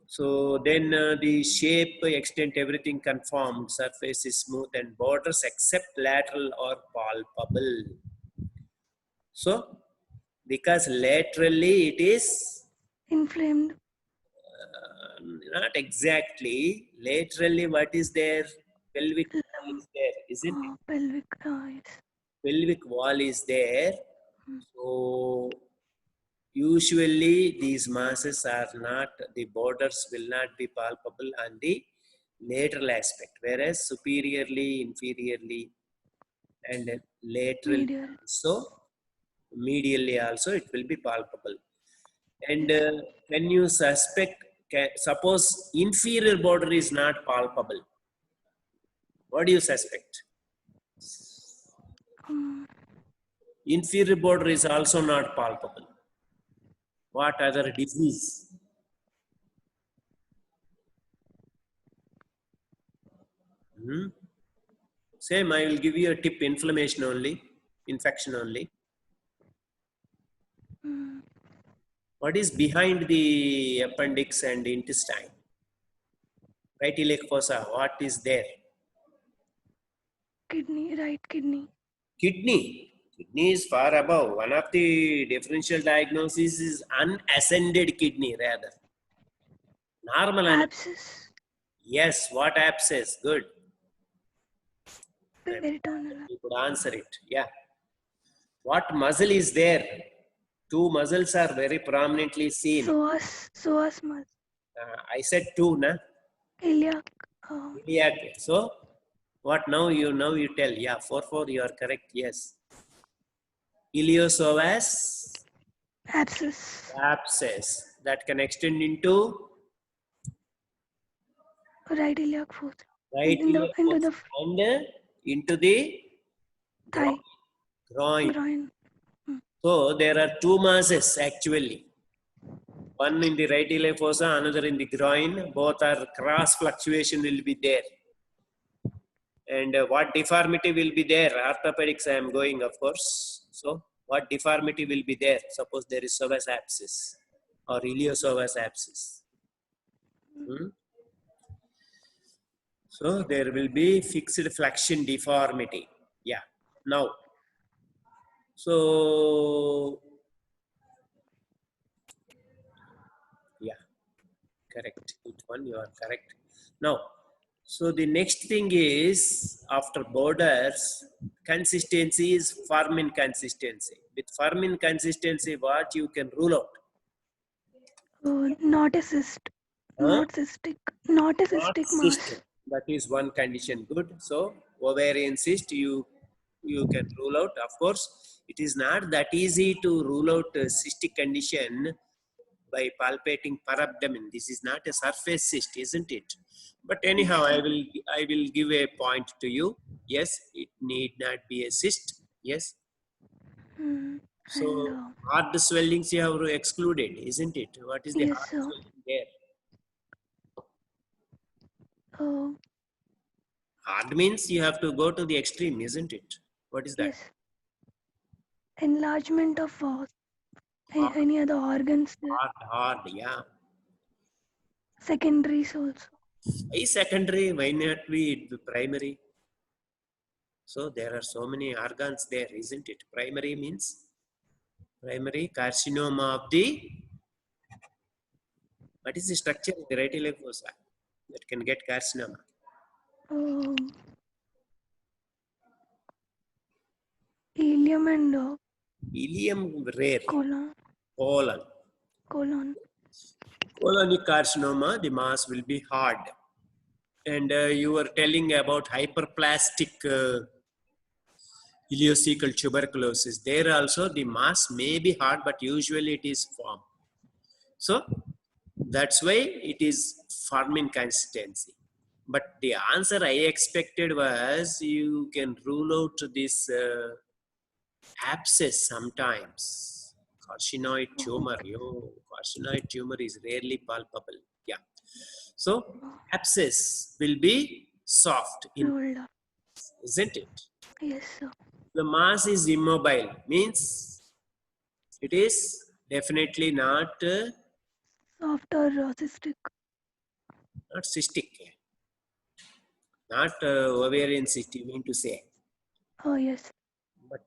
So then the shape, extent, everything confirmed. Surface is smooth and borders except lateral or palpable. So because laterally it is inflamed. Not exactly. Laterally, what is there? Pelvic wall is there, isn't it? Pelvic, yes. Pelvic wall is there. So usually these masses are not, the borders will not be palpable on the lateral aspect, whereas superiorly, inferiorly, and laterally. Medial. So medially also it will be palpable. And when you suspect, suppose inferior border is not palpable, what do you suspect? Inferior border is also not palpable. What other disease? Same, I will give you a tip, inflammation only, infection only. What is behind the appendix and intestine? Right iliac fossa, what is there? Kidney, right kidney. Kidney. Kidney is far above. One of the differential diagnoses is unascended kidney rather. Normal. Abscess. Yes, what abscess? Good. Peritoneal. You could answer it. Yeah. What muscle is there? Two muscles are very prominently seen. Psoas muscle. I said two, na? Iliac. Iliac. So, what now? You tell. Yeah, 4 you are correct. Yes. Iliopsoas. Abscess. Abscess that can extend into Right iliac fossa. right into the and into the thigh. groin. So there are two masses actually. One in the right iliac fossa, another in the groin. Both are cross fluctuation will be there. And what deformity will be there? Orthopedics I am going, of course. So what deformity will be there? Suppose there is psoas abscess or iliopsoas abscess. So there will be fixed flexion deformity. Yeah. Now, so yeah, correct. Each one you are correct. Now, so the next thing is after borders, consistency is firm consistency. With firm consistency, what you can rule out? Not a cyst. Not cystic. Not a cystic mass. That is one condition. Good. So ovarian cyst you can rule out. Of course, it is not that easy to rule out a cystic condition by palpating per abdomen. This is not a surface cyst, isn't it? But anyhow, I will give a point to you. Yes, it need not be a cyst. Yes. So hard swellings you have excluded, isn't it? What is the hard swelling there? Hard means you have to go to the extreme, isn't it? What is that? Yes. Enlargement of any other organs there. Hard, yeah. Secondaries also. Why secondary? Why not be primary? So there are so many organs there, isn't it? Primary means primary carcinoma of the. What is the structure of the right iliac fossa that can get carcinoma? Ileum and Ileum rare. Colon. Colonic carcinoma, the mass will be hard. And you were telling about hyperplastic ileocecal tuberculosis. There also the mass may be hard, but usually it is firm. So that's why it is firm in consistency. But the answer I expected was you can rule out this abscess sometimes. Carcinoid tumor. Carcinoid tumor is rarely palpable. Yeah. So abscess will be soft, isn't it? Yes, sir. The mass is immobile, means it is definitely not soft or cystic. Not cystic. Not ovarian cyst, you mean to say. Oh, yes. But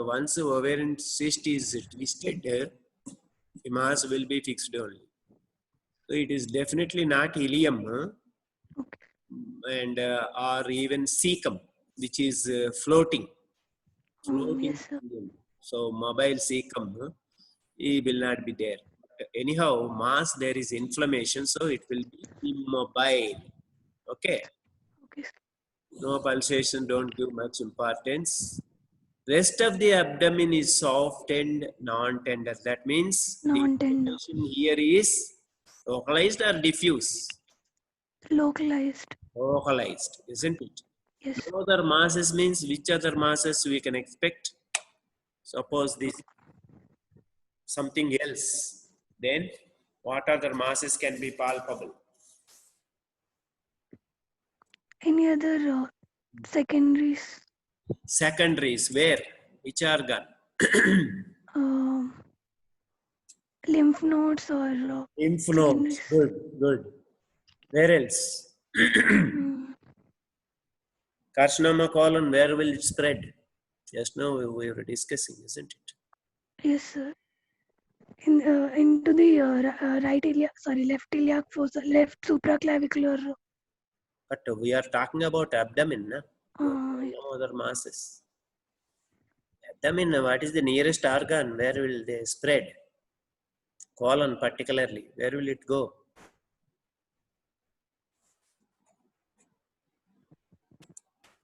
once ovarian cyst is twisted, the mass will be fixed only. So it is definitely not ileum and or even cecum, which is floating. Yes, sir. So mobile cecum, it will not be there. Anyhow, mass there is inflammation, so it will be immobile. Okay. Okay. No pulsation, don't give much importance. Rest of the abdomen is soft and non-tender. That means the Non-tender. inflammation here is localized or diffuse? Localized. Localized, isn't it? Yes. No other masses means which other masses we can expect? Suppose this something else, then what other masses can be palpable? Any other secondaries? Secondaries, where? Which organ? Um lymph nodes or Lymph secondaries. nodes. Good, good. Where else? Mm, Carcinoma colon, where will it spread? Just now we were discussing, isn't it? yes, sir. Into the right iliac, sorry, left iliac fossa, left supraclavicular. But we are talking about abdomen, na? Uh, No other masses. Abdomen, what is the nearest organ? Where will they spread? Colon particularly, where will it go?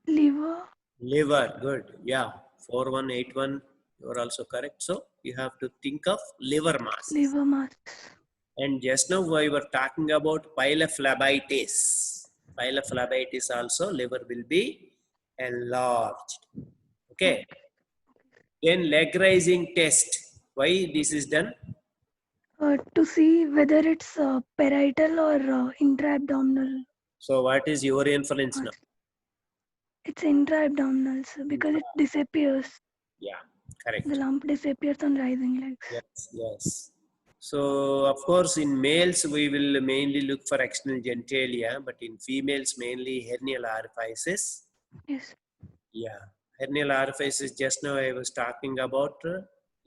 liver. Liver, good. Yeah, 4181, you are also correct. So you have to think of liver mass. Liver mass. And just now we were talking about pylophlebitis. Pylophlebitis also, liver will be enlarged. Okay. Then leg raising test. Why this is done? To see whether it's parietal or intra-abdominal. So what is your inference now? It's intra-abdominal, sir, because it disappears. Yeah, correct. The lump disappears on rising legs. Yes, yes. So of course in males we will mainly look for external genitalia, but in females mainly hernial orifices. Yes. Yeah, hernial orifices, just now I was talking about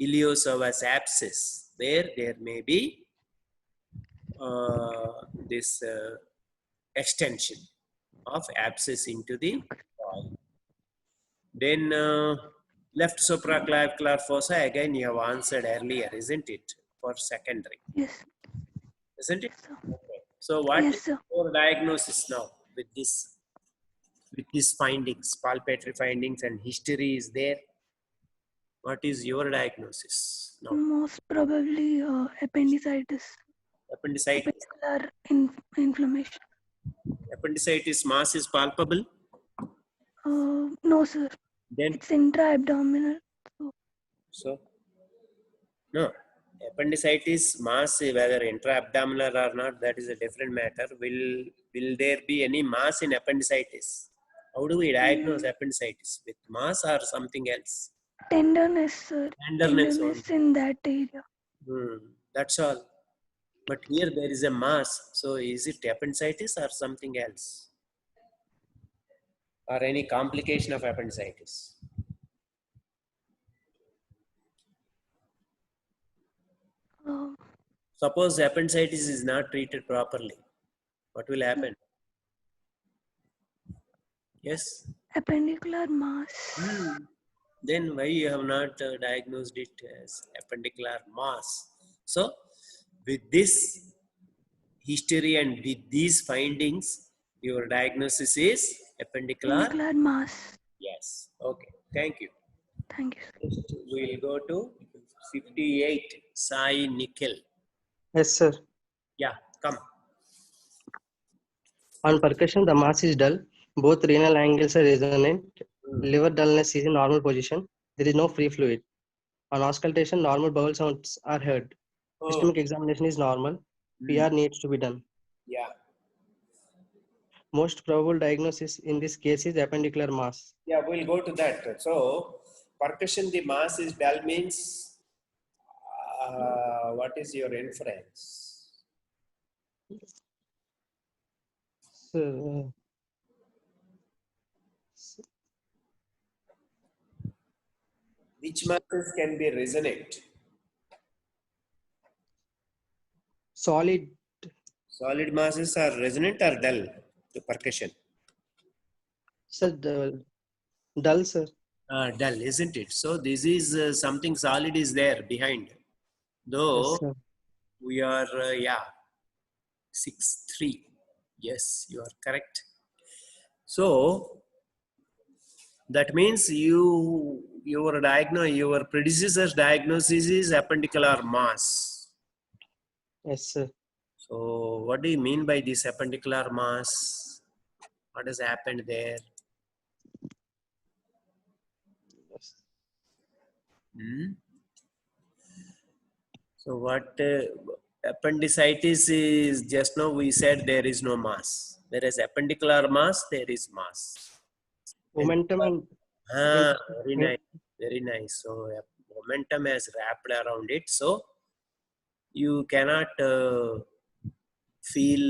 iliopsoas abscess, where there may be this extension of abscess into the wall. Then left supraclavicular fossa, again you have answered earlier, isn't it? For secondary, Yes. isn't it? Yes, sir. Okay. So what Yes, is sir. your diagnosis now with this? With these findings, palpatory findings and history is there? What is your diagnosis now? Most probably appendicitis. Appendicitis. Appendicular inflammation. Appendicitis mass is palpable. No, sir. Then It's intra-abdominal. so no. Appendicitis mass, whether intra-abdominal or not, that is a different matter. Will there be any mass in appendicitis? How do we diagnose appendicitis? With mass or something else? Tenderness, sir. Tenderness only. In that area. That's all. But here there is a mass. So is it appendicitis or something else? Or any complication of appendicitis? Suppose appendicitis is not treated properly, what will happen? Yes? Appendicular mass. Then why you have not diagnosed it as appendicular mass? So with this history and with these findings, your diagnosis is appendicular mass. Yes. Okay. Thank you. Thank you, sir. Next, we'll go to 58, Sai Nikhil. Yes, sir. Yeah, come. On percussion, the mass is dull. Both renal angles are resonant. Liver dullness is in normal position. There is no free fluid. On auscultation, normal bowel sounds are heard. Systemic examination is normal. PR needs to be done. Yeah. Most probable diagnosis in this case is appendicular mass. Yeah, we'll go to that. So, percussion, the mass is dull means what is your inference? Which masses can be resonant? Solid. Solid masses are resonant or dull to percussion? Sir, dull, sir. Dull, isn't it? So this is something solid is there behind. Though Yes, we are, 6-3. Yes, you are correct. So That means your predecessor's diagnosis is appendicular mass. Yes, sir. So what do you mean by this appendicular mass? What has happened there? Yes. Hmm? So what appendicitis is, just now we said there is no mass. Whereas appendicular mass, there is mass. Momentum and Very nice, very nice. So momentum has wrapped around it. So you cannot feel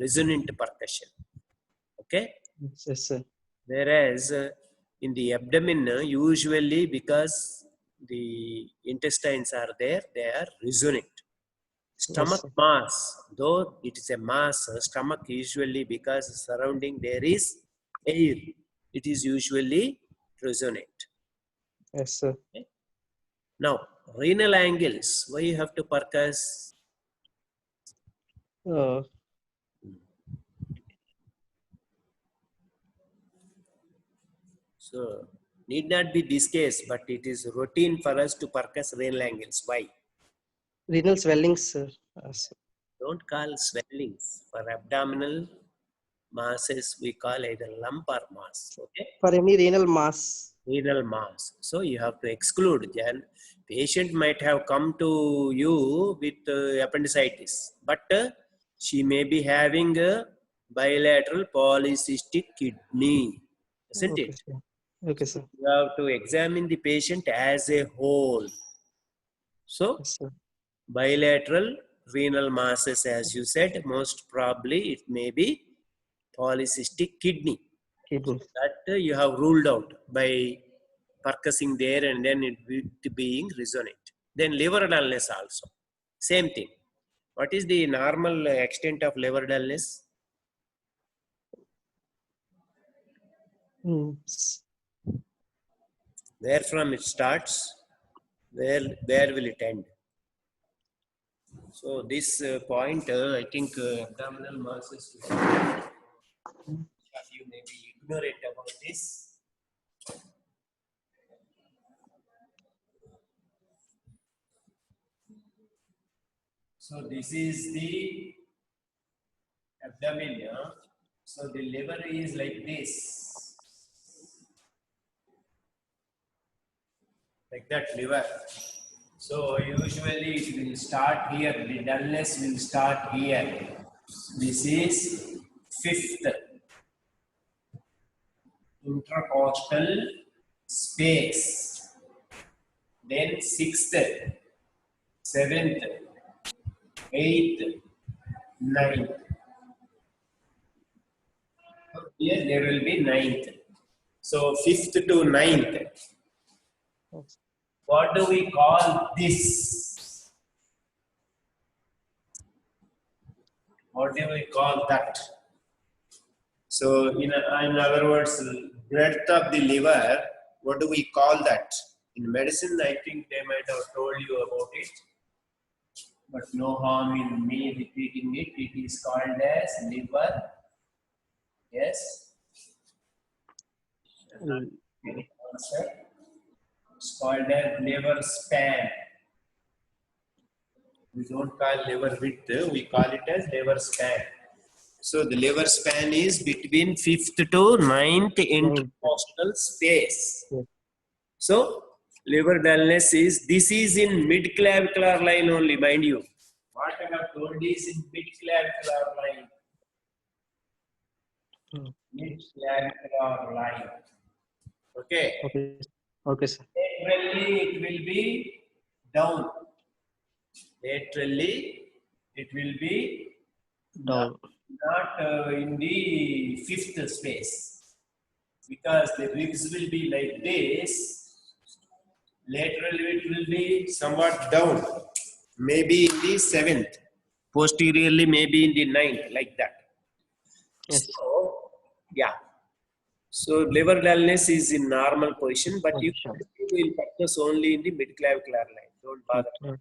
resonant percussion. Okay. yes, sir. Whereas in the abdomen, usually because the intestines are there, they are resonant. Stomach sir. mass, though it is a mass, stomach usually, because surrounding there is air, it is usually resonant. Yes, sir. Okay? Now, renal angles, why you have to percuss? Uh, So, need not be this case, but it is routine for us to percuss renal angles. Why? renal swellings, sir. Sir. Don't call swellings. For abdominal masses, we call either lump or mass. Okay? For any renal mass. Renal mass. So you have to exclude. Then patient might have come to you with appendicitis, but she may be having a bilateral polycystic kidney, isn't Okay, it? sir. Okay, sir. You have to examine the patient as a whole. So Yes, sir. bilateral renal masses, as you said, most probably it may be polycystic kidney. Kidney. That you have ruled out by percussing there and then it being resonant. Then liver dullness also. Same thing. What is the normal extent of liver dullness? Where from it starts? Where will it end? So this point, I think abdominal masses, you may be ignorant about this. So this is the abdomen. So the liver is like this. Like that liver. So usually it will start here. The dullness will start here. This is fifth intercostal space. Then sixth, seventh, eighth, ninth. Here there will be ninth. So fifth to ninth. What do we call this? What do we call that? So in other words, breadth of the liver, what do we call that? In medicine, I think they might have told you about it. But no harm in me repeating it. It is called as liver. Yes. Any answer? It's called as liver span. We don't call liver width, we call it as liver span. So the liver span is between 5th to 9th intercostal space. Yes. So liver dullness is, this is in mid-clavicular line only, mind you. What I have told is in mid-clavicular line. Mid-clavicular line. Okay. Okay. Okay, sir. Laterally it will be down. Laterally it will be Down. not in the 5th space, because the ribs will be like this. Laterally it will be somewhat down, maybe in the 7th, posteriorly maybe in the 9th, like that. Yes. So yeah, so liver dullness is in normal position, but you will focus only in the mid-clavicular line. Don't bother.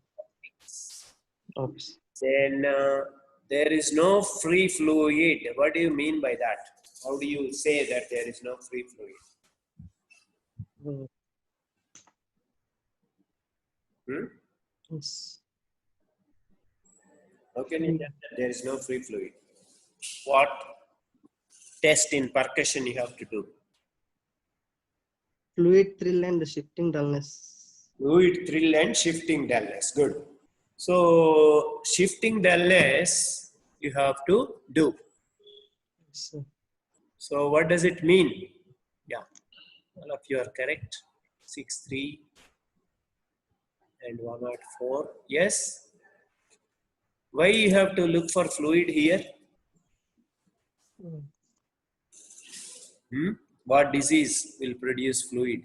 Okay. Then there is no free fluid. What do you mean by that? How do you say that there is no free fluid? Mm, Hmm? yes. How can you tell that there is no free fluid? What test in percussion you have to do? Fluid thrill and shifting dullness. Fluid thrill and shifting dullness. Good. So shifting dullness you have to do. Yes, sir. So what does it mean? Yeah, all of you are correct. 6-3 and 104. Yes. Why you have to look for fluid here? Mm, Hmm? What disease will produce fluid?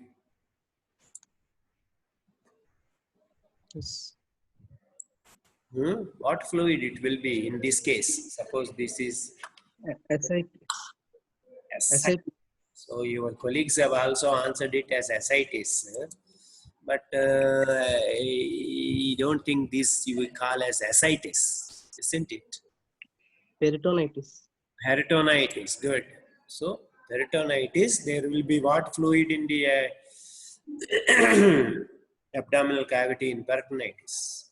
yes. Hmm? What fluid it will be in this case? Suppose this is Ascites. ascites. So your colleagues have also answered it as ascites. But I don't think this you will call as ascites, isn't it? Peritonitis. Peritonitis, good. So peritonitis, there will be what fluid in the abdominal cavity in peritonitis?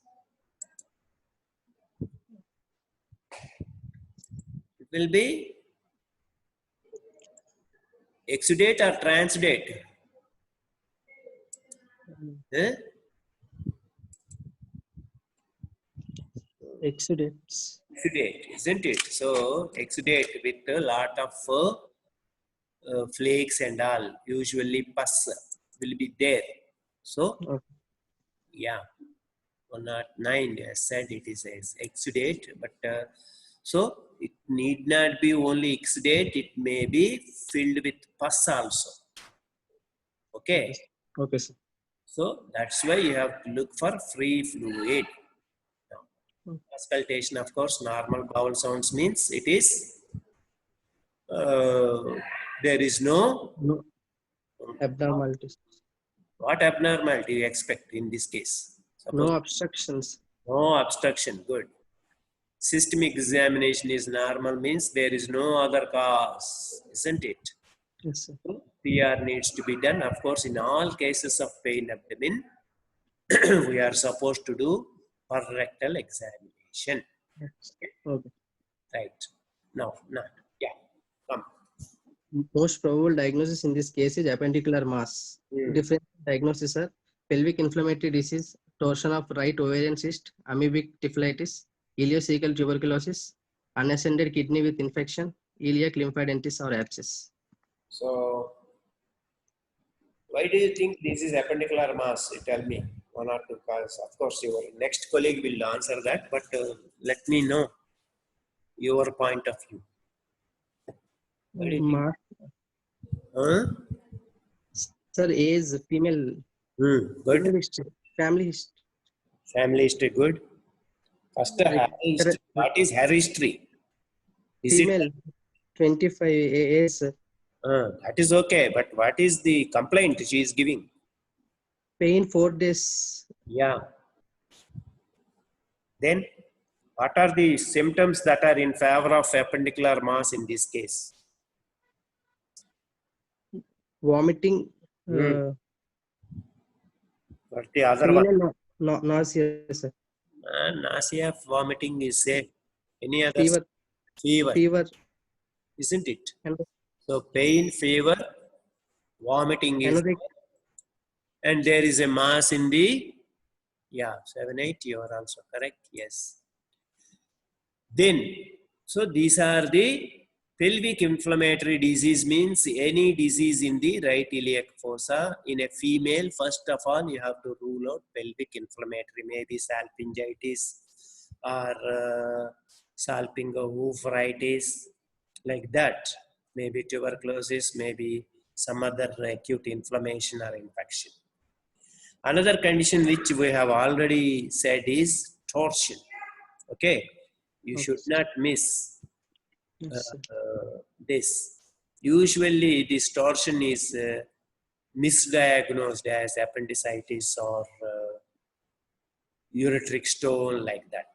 It will be exudate or transudate? Mm, Eh? Exudates. Exudate, isn't it? So exudate with a lot of flakes and all. Usually pus will be there. So Okay. yeah, 109 as said it is as exudate, but so it need not be only exudate. It may be filled with pus also. Okay. Yes. Okay, sir. So that's why you have to look for free fluid. Now, Mm, auscultation, of course, normal bowel sounds means it is uh, there is no No abnormalities. what abnormality you expect in this case. Suppose No obstructions. no obstruction, good. Systemic examination is normal means there is no other cause, isn't it? Yes, sir. PR needs to be done. Of course, in all cases of pain abdomen, we are supposed to do rectal examination. Yes. Okay. Right. No, not. Yeah. Come. Most probable diagnosis in this case is appendicular mass. Hmm. Different diagnoses are pelvic inflammatory disease, torsion of right ovarian cyst, amoebic typhlitis, ileocecal tuberculosis, unascended kidney with infection, iliac lymphadentis or abscess. So, why do you think this is appendicular mass? You tell me one or two causes. Of course, your next colleague will answer that, but let me know your point of view. What do you think? Mass, Huh? sir, age, female, Good. female history, family history. Family history, good. First, hair history. What is hair history? Is it? Female, 25 age, sir. That is okay, but what is the complaint she is giving? Pain 4 days, Yeah. Then, what are the symptoms that are in favor of appendicular mass in this case? vomiting, What the other pain one? and nausea, sir. Nausea, vomiting is safe. Any other? Fever, Fever, isn't it? and So pain, fever, vomiting is, anorexia. and there is a mass in the, yeah, 7-8. You are also correct. Yes. Then, so these are the pelvic inflammatory disease means any disease in the right iliac fossa. In a female, first of all, you have to rule out pelvic inflammatory, maybe salpingitis or salpingo-oophorytis, like that. Maybe tuberculosis, maybe some other acute inflammation or infection. Another condition which we have already said is torsion. Okay, you should not miss Yes, sir. this. Usually, this torsion is misdiagnosed as appendicitis or ureteric stone, like that.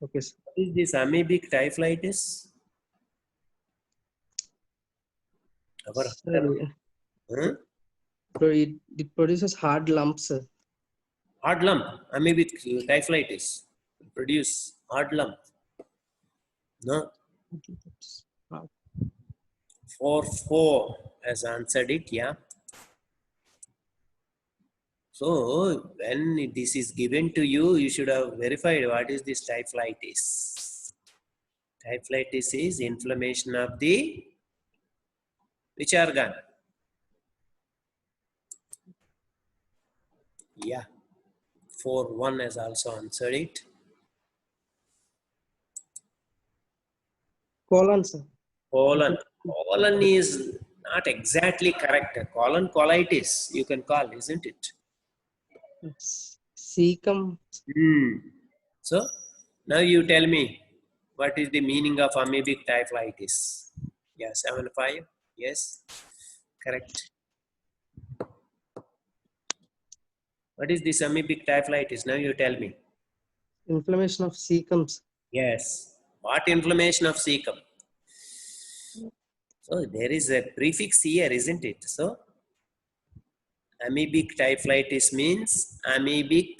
Okay, sir. What is this amoebic typhlitis? Ever heard of it? Sir, So it produces hard lumps. Hard lump, amoebic typhlitis produce hard lump. No, 4 has answered it. Yeah. So when this is given to you, you should have verified what is this typhlitis. Typhlitis is inflammation of the which organ? Yeah. 4-1 has also answered it. Colon, sir. Colon. Colon is not exactly correct. Colon colitis, you can call, isn't it? Cecum. So now you tell me what is the meaning of amoebic typhlitis? Yeah, 7-5. Yes, correct. What is this amoebic typhlitis? Now you tell me. Inflammation of cecums. Yes. What inflammation of cecum? So there is a prefix here, isn't it? So amoebic typhlitis means amoebic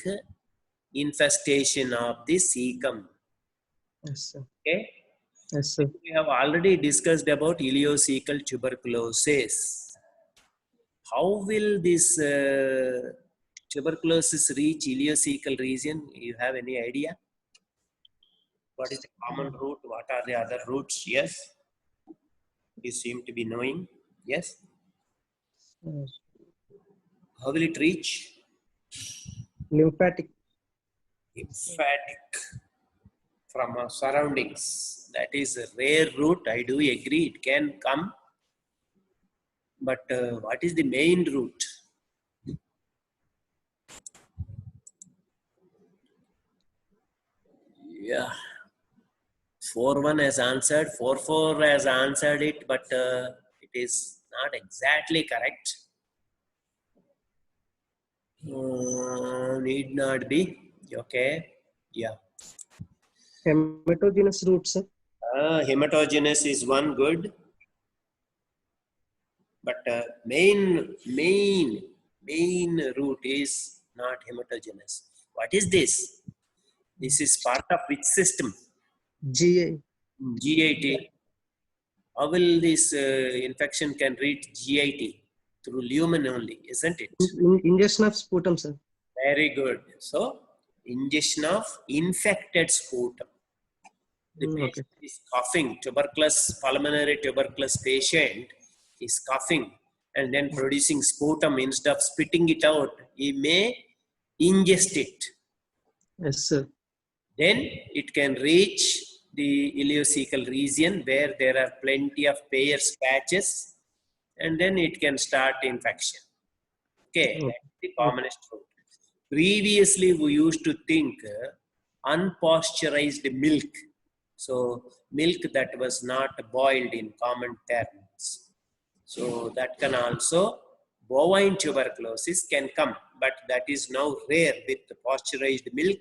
infestation of the cecum. Yes, sir. Okay. Yes, sir. We have already discussed about ileocecal tuberculosis. How will this tuberculosis reach ileocecal region? You have any idea? What is the common route? What are the other routes? Yes. You seem to be knowing. Yes. How will it reach? Lymphatic. Lymphatic from our surroundings. That is a rare route. I do agree it can come. But what is the main route? Yeah. 4-1 has answered. 4-4 has answered it, but it is not exactly correct. Need not be. Okay. Yeah. Hematogenous route, sir. Hematogenous is one good. But main route is not hematogenous. What is this? This is part of which system? GI. GIT. How will this infection can reach GIT? Through lumen only, isn't it? Ingestion of sputum, sir. Very good. So, ingestion of infected sputum. The patient is coughing, pulmonary tuberculosis patient is coughing and then producing sputum. Instead of spitting it out, he may ingest it. Yes, sir. Then it can reach the ileocecal region where there are plenty of Peyer's patches, and then it can start infection. Okay, that's the commonest route. Previously, we used to think unpasteurized milk. So, milk that was not boiled in common terms. So, that can also, bovine tuberculosis can come, but that is now rare with pasteurized milk.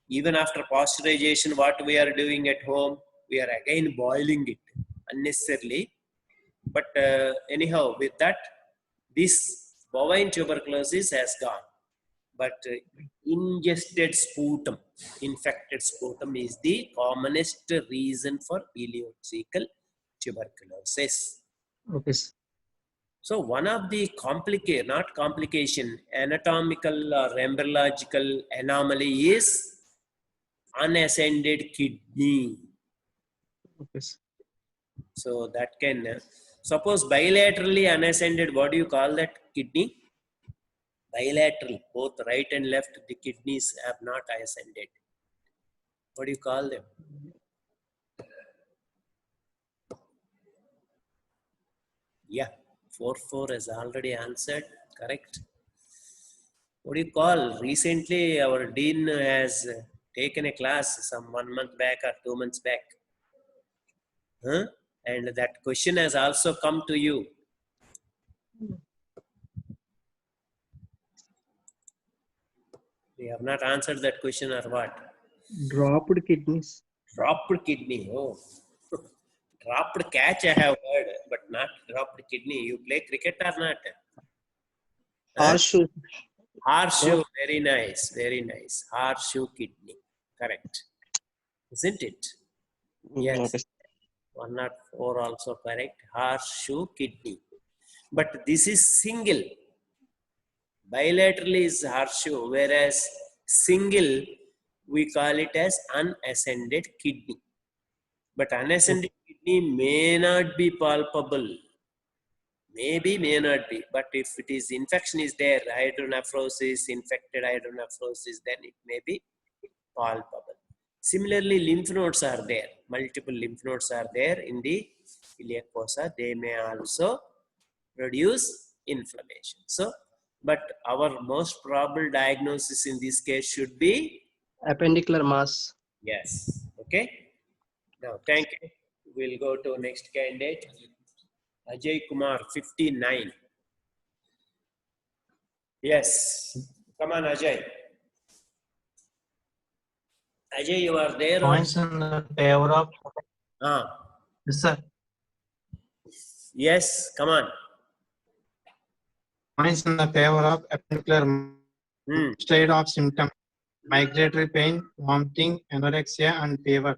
Even after pasteurization, what we are doing at home, we are again boiling it unnecessarily. But anyhow, with that, this bovine tuberculosis has gone. But ingested sputum, infected sputum is the commonest reason for ileocecal tuberculosis. Okay, sir. So one of the anatomical or embryological anomaly is unascended kidney. Okay, sir. So that can, suppose bilaterally unascended, what do you call that kidney? Bilateral, both right and left, the kidneys have not ascended. What do you call them? Yeah, 4-4 has already answered, correct. What do you call? Recently, our dean has taken a class some 1 month back or 2 months back. And that question has also come to you. We have not answered that question or what? Dropped kidneys. Dropped kidney. Oh, dropped catch I have heard, but not dropped kidney. You play cricket or not? Horseshoe. Horseshoe, very nice, very nice. Horseshoe kidney, correct. Isn't it? Yes. Okay. 104 also correct. Horseshoe kidney. But this is single. Bilateral is horseshoe, whereas single, we call it as unascended kidney. But unascended kidney may not be palpable. Maybe, may not be. But if it is infection is there, hydronephrosis, infected hydronephrosis, then it may be palpable. Similarly, lymph nodes are there. Multiple lymph nodes are there in the iliac fossa. They may also produce inflammation. So, but our most probable diagnosis in this case should be Appendicular mass. yes. Okay. Now, thank you. We'll go to next candidate. Ajay Kumar, 59. Yes. Come on, Ajay. Ajay, you are there? Points in the favor of Yes, sir. Yes, come on. Points in the favor of appendicular state of symptom: migratory pain, vomiting, anorexia, and fever.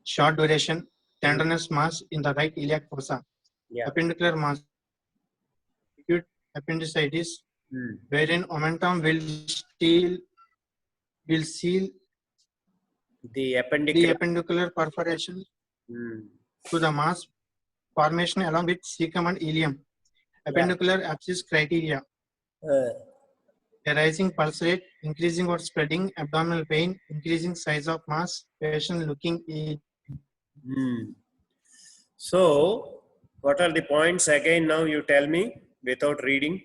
Short duration, tenderness mass in the right iliac fossa. Yeah. Appendicular mass, acute appendicitis, wherein momentum will seal The the appendicular perforation to the mass formation along with cecum and ileum. Appendicular abscess criteria: a rising pulse rate, increasing or spreading abdominal pain, increasing size of mass, patient looking ill. So, what are the points again? Now you tell me without reading.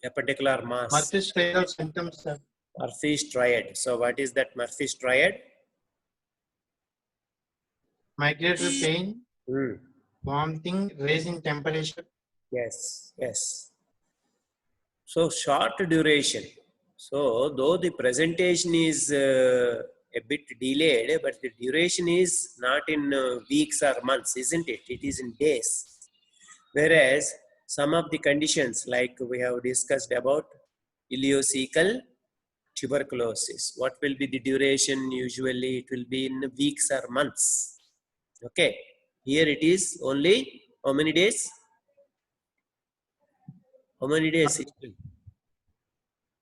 Appendicular mass. Murphy's triad symptoms, sir. Murphy's triad. So, what is that Murphy's triad? Migratory pain, vomiting, raising temperature. Yes, yes. So, short duration. So, though the presentation is a bit delayed, but the duration is not in weeks or months, isn't it? It is in days. Whereas some of the conditions like we have discussed about ileocecal tuberculosis, what will be the duration? Usually it will be in weeks or months. Okay. Here it is only how many days? How many days?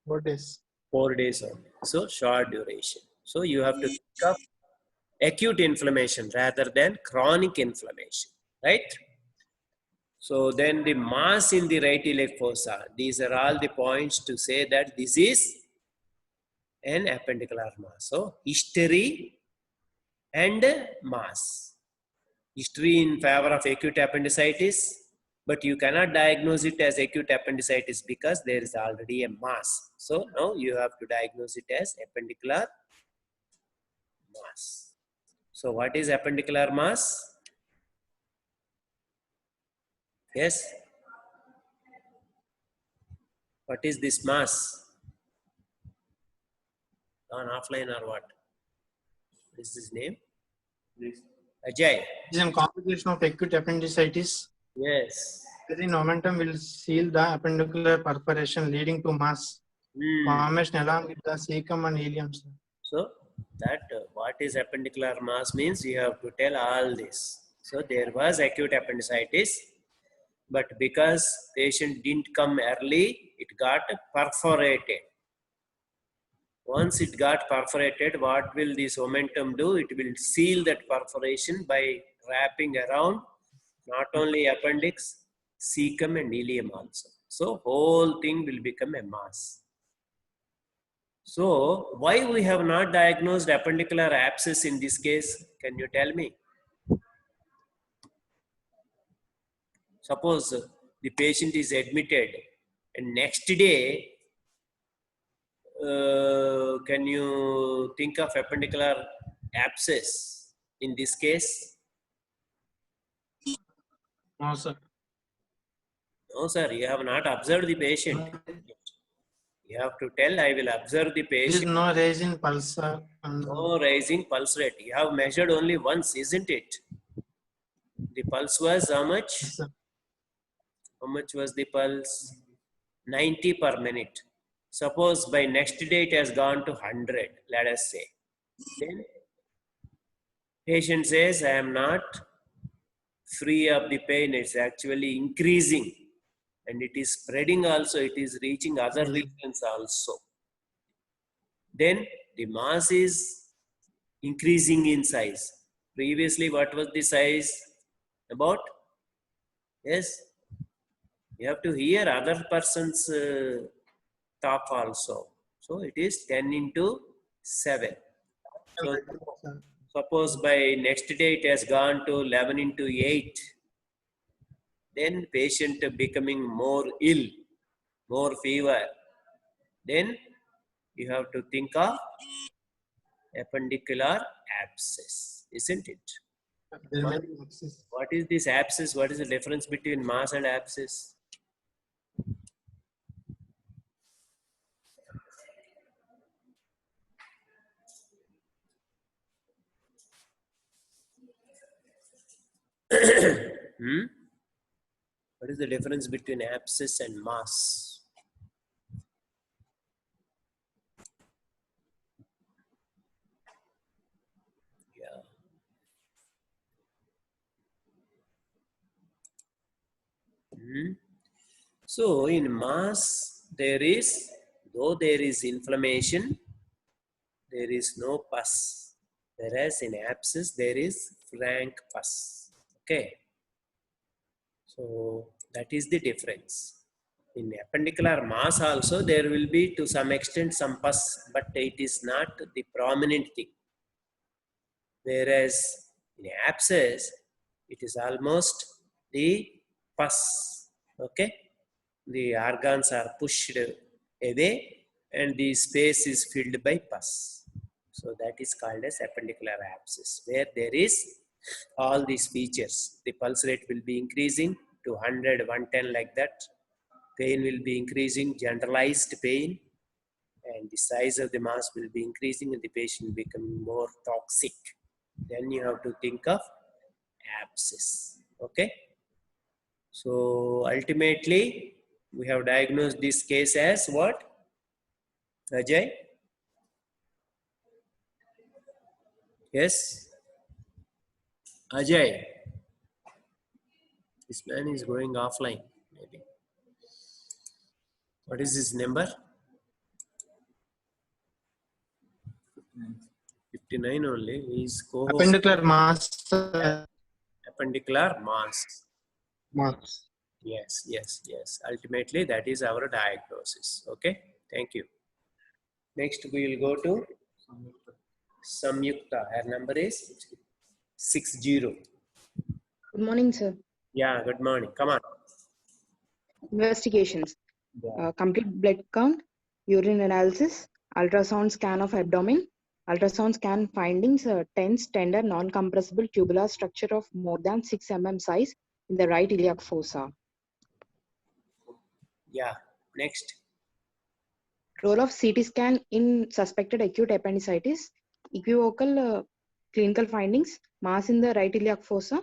4 days. 4 days only. So short duration. So you have to think of acute inflammation rather than chronic inflammation, right? So then the mass in the right iliac fossa, these are all the points to say that this is an appendicular mass. So history and mass. History in favor of acute appendicitis, but you cannot diagnose it as acute appendicitis because there is already a mass. So now you have to diagnose it as appendicular mass. So what is appendicular mass? Yes. What is this mass? On offline or what? What is his name? Ajay. It is a complication of acute appendicitis. Yes. The momentum will seal the appendicular perforation leading to mass formation along with the cecum and ileum. So that what is appendicular mass means you have to tell all this. So there was acute appendicitis, but because patient didn't come early, it got perforated. Once it got perforated, what will this momentum do? It will seal that perforation by wrapping around not only appendix, cecum and ileum also. So whole thing will become a mass. So why we have not diagnosed appendicular abscess in this case? Can you tell me? Suppose the patient is admitted and next day, can you think of appendicular abscess in this case? No, sir. No, sir. You have not observed the patient. You have to tell, I will observe the There is patient. no rise in pulse, sir. No rising pulse rate. You have measured only once, isn't it? The pulse was how much? Yes, sir. How much was the pulse? 90 per minute. Suppose by next day it has gone to 100, let us say. Then patient says, I am not free of the pain, it's actually increasing. And it is spreading also, it is reaching other regions also. Then the mass is increasing in size. Previously, what was the size? About? Yes. You have to hear other person's talk also. So it is 10 into 7. So suppose by next day it has gone to 11 into 8. Then patient becoming more ill, more fever. Then you have to think of appendicular abscess, isn't it? What is this abscess? What is the difference between mass and abscess? What is the difference between abscess and mass? Yeah. So in mass, though there is inflammation, there is no pus. Whereas in abscess, there is frank pus. Okay. So that is the difference. In appendicular mass also, there will be to some extent some pus, but it is not the prominent thing. Whereas in abscess, it is almost the pus. Okay. The organs are pushed away and the space is filled by pus. So that is called as appendicular abscess, where there is all these features. The pulse rate will be increasing to 100, 110 like that. Pain will be increasing, generalized pain, and the size of the mass will be increasing and the patient will become more toxic. Then you have to think of abscess. Okay. So ultimately, we have diagnosed this case as what? Ajay? Yes? Ajay? This man is going offline, maybe. What is his number? 59 only. He is co-host. Appendicular mass. Appendicular mass. Mass. Yes, yes, yes. Ultimately, that is our diagnosis. Okay, thank you. Next, we will go to Samyukta. Her number is 60. Good morning, sir. Yeah, good morning. Come on. Investigations. Complete blood count, urine analysis, ultrasound scan of abdomen, ultrasound scan findings, tense, tender, non-compressible tubular structure of more than 6 mm size in the right iliac fossa. Yeah, next. Role of CT scan in suspected acute appendicitis, equivocal clinical findings, mass in the right iliac fossa,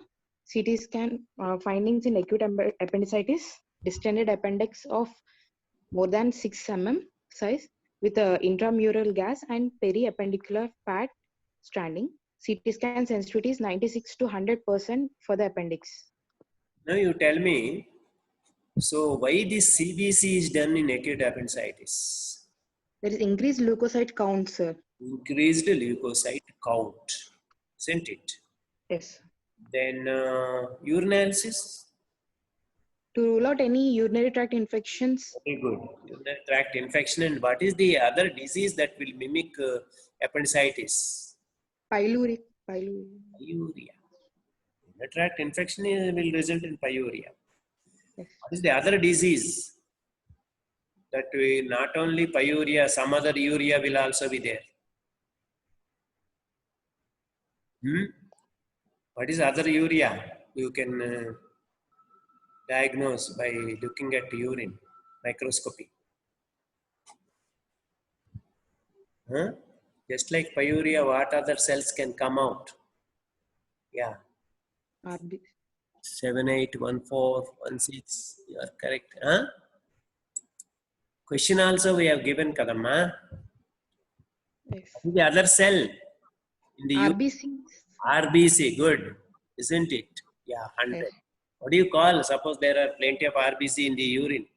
CT scan findings in acute appendicitis, distended appendix of more than 6 mm size with intramural gas and periappendicular fat stranding. CT scan sensitivity is 96 to 100% for the appendix. Now you tell me, so why this CBC is done in acute appendicitis? There is increased leukocyte count, sir. Increased leukocyte count, isn't it? Yes. Then urinalysis? To rule out any urinary tract infections. Very good. Urinary tract infection. And what is the other disease that will mimic appendicitis? Pyloric. Pyuria. Urinary tract infection will result in pyuria. Yes. What is the other disease? That we not only pyuria, some other urea will also be there. What is other urea? You can diagnose by looking at urine microscopy. Just like pyuria, what other cells can come out? Yeah. RB. 781416. You are correct. Huh? Question also we have given, Kadamma. Yes. The other cell in the RBC. RBC, good, isn't it? Yeah, 100. Yes. What do you call? Suppose there are plenty of RBC in the urine.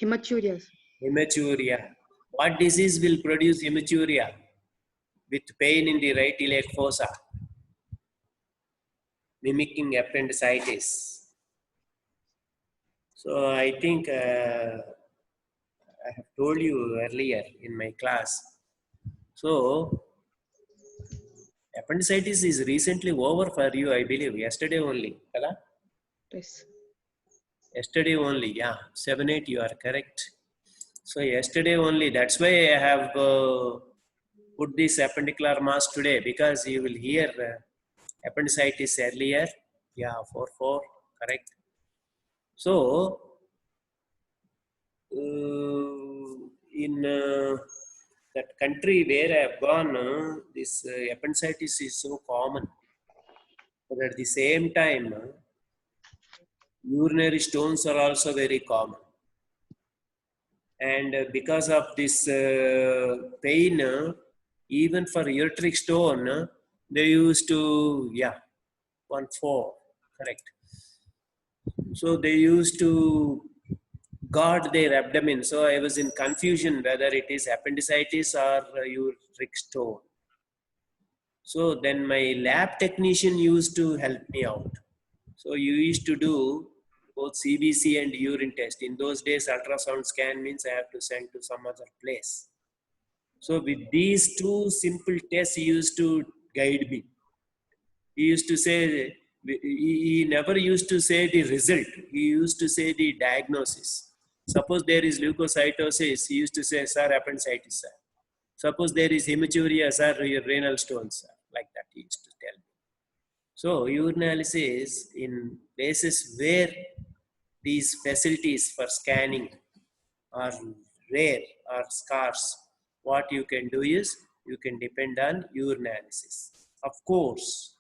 Hematuria. Hematuria. What disease will produce hematuria with pain in the right iliac fossa? Mimicking appendicitis. So I think I have told you earlier in my class. So appendicitis is recently over for you, I believe. Yesterday only. Kada? Yes. Yesterday only. Yeah, 7-8. You are correct. So yesterday only. That's why I have put this appendicular mass today, because you will hear appendicitis earlier. Yeah, 4-4. Correct. So in that country where I have gone, this appendicitis is so common. But at the same time, urinary stones are also very common. And because of this pain, even for ureteric stone, they used to, 1-4, correct. So they used to guard their abdomen. So I was in confusion whether it is appendicitis or ureteric stone. So then my lab technician used to help me out. So you used to do both CBC and urine test. In those days, ultrasound scan means I have to send to some other place. So with these two simple tests, he used to guide me. He used to say, he never used to say the result. He used to say the diagnosis. Suppose there is leukocytosis, he used to say, sir, appendicitis, sir. Suppose there is hematuria, sir, your renal stones, sir. Like that he used to tell me. So urinalysis in places where these facilities for scanning are rare or scarce, what you can do is you can depend on urinalysis. Of course,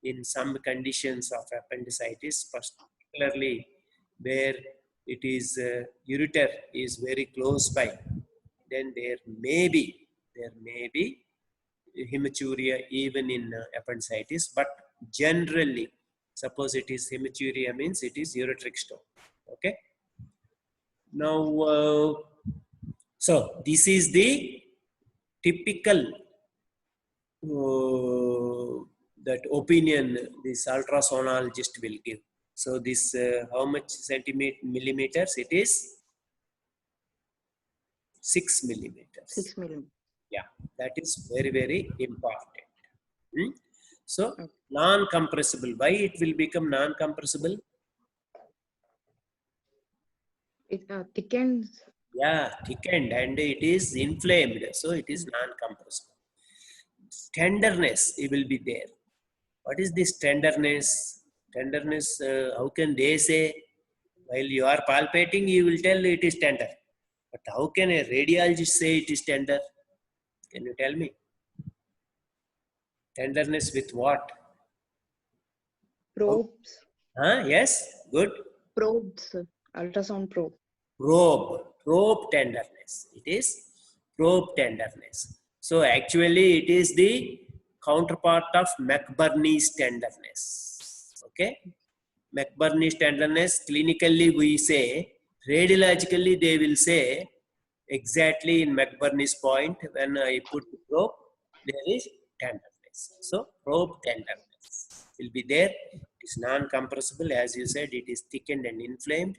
in some conditions of appendicitis, particularly where it is ureter is very close by, then there may be hematuria even in appendicitis, but generally, suppose it is hematuria means it is ureteric stone. Okay. Now, so this is the typical that opinion this ultrasonologist will give. So this how much millimeters it is? 6 millimeters. 6 millimeters. Yeah, that is very, very important. So non-compressible. Why it will become non-compressible? It thickens. Yeah, thickened, and it is inflamed. So it is non-compressible. Tenderness, it will be there. What is this tenderness? Tenderness, how can they say? While you are palpating, you will tell it is tender. But how can a radiologist say it is tender? Can you tell me? Tenderness with what? Probes. Yes, good. Probes. Ultrasound probe. Probe tenderness. It is probe tenderness. So actually it is the counterpart of McBurney's tenderness. Okay? McBurney's tenderness, clinically we say, radiologically they will say, exactly in McBurney's point, when I put the probe, there is tenderness. So probe tenderness will be there. It is non-compressible, as you said, it is thickened and inflamed,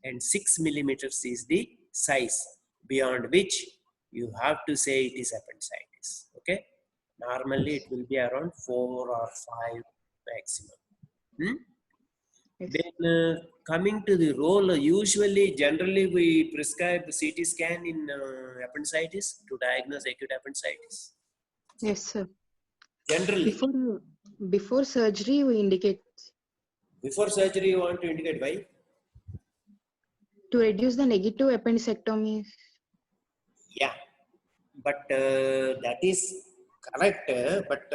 and 6 millimeters is the size beyond which you have to say it is appendicitis. Okay, normally it will be around 4 or 5 maximum. Then coming to the role, generally we prescribe CT scan in appendicitis to diagnose acute appendicitis. Yes, sir. Generally. Before surgery, we indicate. Before surgery, you want to indicate why? To reduce the negative appendicectomy. Yeah, but that is correct. But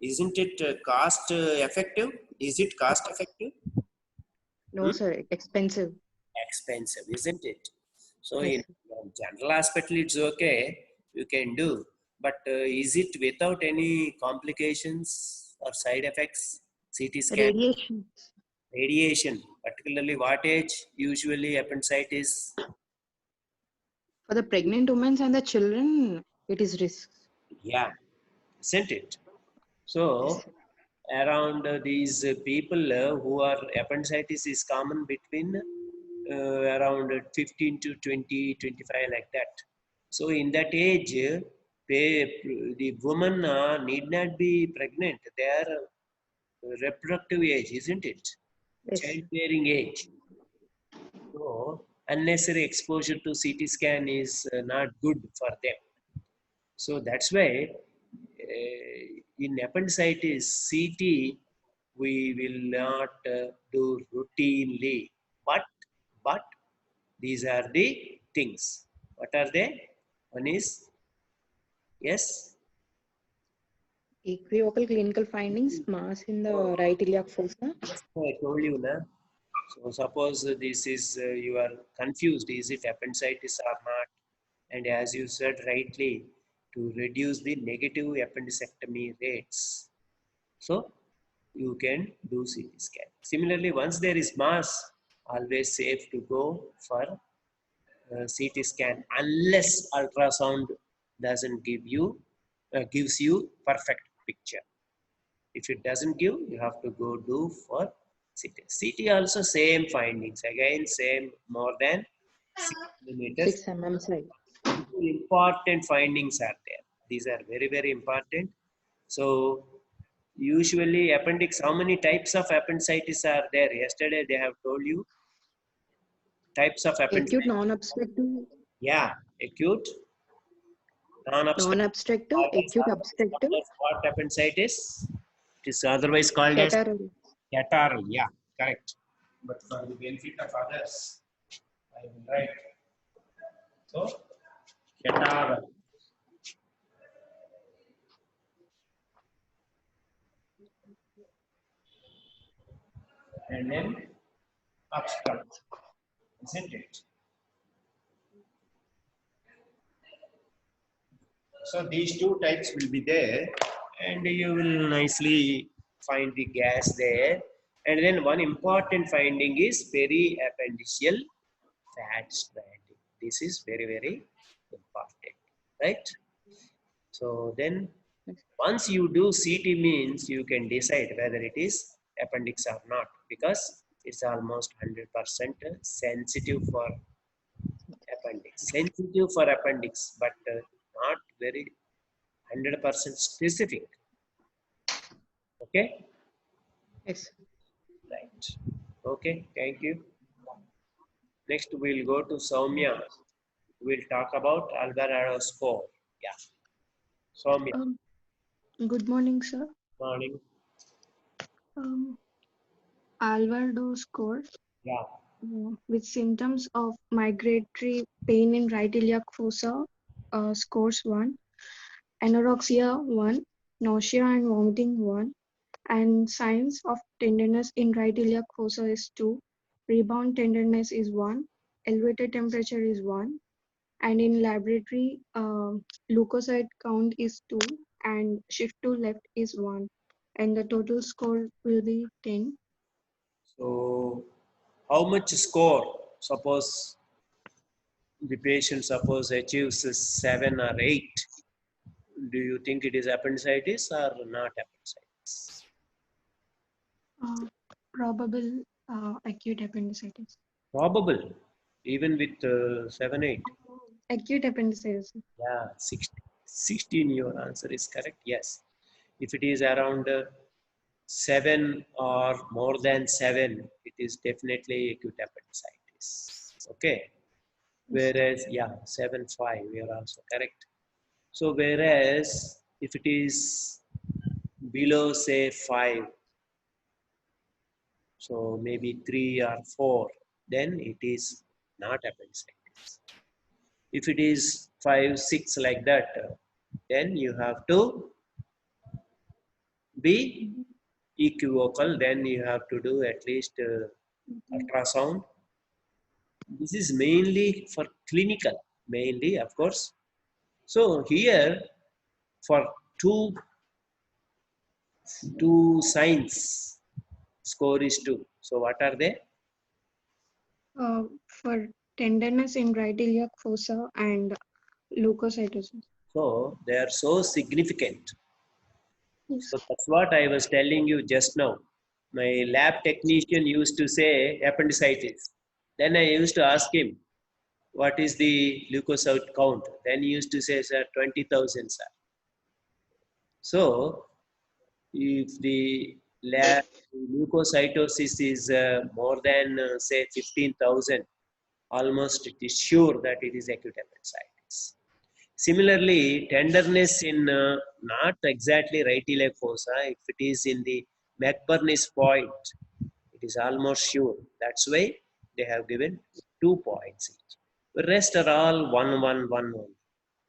isn't it cost effective? Is it cost effective? No, sir. Expensive. Expensive, isn't it? So Yes, in general hospital, it's okay, you can do. But is it without any complications or side effects? CT scan, radiation. radiation, particularly what age? Usually appendicitis. For the pregnant women and the children, it is risk. Yeah, isn't it? So Yes, sir. around these people who are appendicitis is common between around 15 to 20, 25 like that. So in that age, the woman need not be pregnant. They are reproductive age, isn't it? Yes. Childbearing age. So unnecessary exposure to CT scan is not good for them. So that's why in appendicitis, CT we will not do routinely. But these are the things. What are they? One is, yes, Equivocal clinical findings, mass in the right iliac fossa. I told you, na. So suppose this is, you are confused, is it appendicitis or not? And as you said rightly, to reduce the negative appendicectomy rates. So you can do CT scan. Similarly, once there is mass, always safe to go for CT scan unless ultrasound doesn't gives you perfect picture. If it doesn't give, you have to go do for CT. CT also same findings, again same, more than 6 millimeters. 6 mm size. Important findings are there. These are very, very important. So usually appendix, how many types of appendicitis are there? Yesterday they have told you types of appendicitis. Acute non-obstructive, Yeah, acute, non-obstructive, non-obstructive, acute obstructive, what appendicitis? It is otherwise called as catarrhal. catarrhal. Yeah, correct. But for the benefit of others, I will write. So, catarrhal. And then obstruct, isn't it? So these two types will be there, and you will nicely find the gas there. And then one important finding is periappendiceal fat stranding. This is very, very important, right? So then once you do CT means you can decide whether it is appendix or not, because it's almost 100% sensitive for appendix. Sensitive for appendix, but not very 100% specific. Okay? Yes. Right. Okay, thank you. Next, we'll go to Soumya. We'll talk about Alvarado score. Yeah. Soumya, Good morning, sir. morning. Alvarado score Yeah. with symptoms of migratory pain in right iliac fossa, scores 1, anorexia 1, nausea and vomiting 1, and signs of tenderness in right iliac fossa is 2, rebound tenderness is 1, elevated temperature is 1, and in laboratory leukocyte count is 2 and shift to left is 1, and the total score will be 10. So, how much score? Suppose the patient achieves 7 or 8. Do you think it is appendicitis or not appendicitis? Probable acute appendicitis. Probable, even with 7, 8. Acute appendicitis. Yeah, 16, your answer is correct. Yes. If it is around 7 or more than 7, it is definitely acute appendicitis. Okay. Whereas, yeah, 7, 5, you are also correct. So, whereas if it is below, say, 5, so maybe 3 or 4, then it is not appendicitis. If it is 5, 6 like that, then you have to be equivocal, then you have to do at least ultrasound. This is mainly for clinical, mainly, of course. So here, for two signs, score is 2. So what are they? For tenderness in right iliac fossa and leukocytosis. So they are so significant. Yes. So that's what I was telling you just now. My lab technician used to say appendicitis. Then I used to ask him, what is the leukocyte count? Then he used to say, sir, 20,000, sir. So if the leukocytosis is more than, say, 15,000, almost it is sure that it is acute appendicitis. Similarly, tenderness in not exactly right iliac fossa, if it is in the McBurney's point, it is almost sure. That's why they have given 2 points each. The rest are all 1, 1, 1, 1.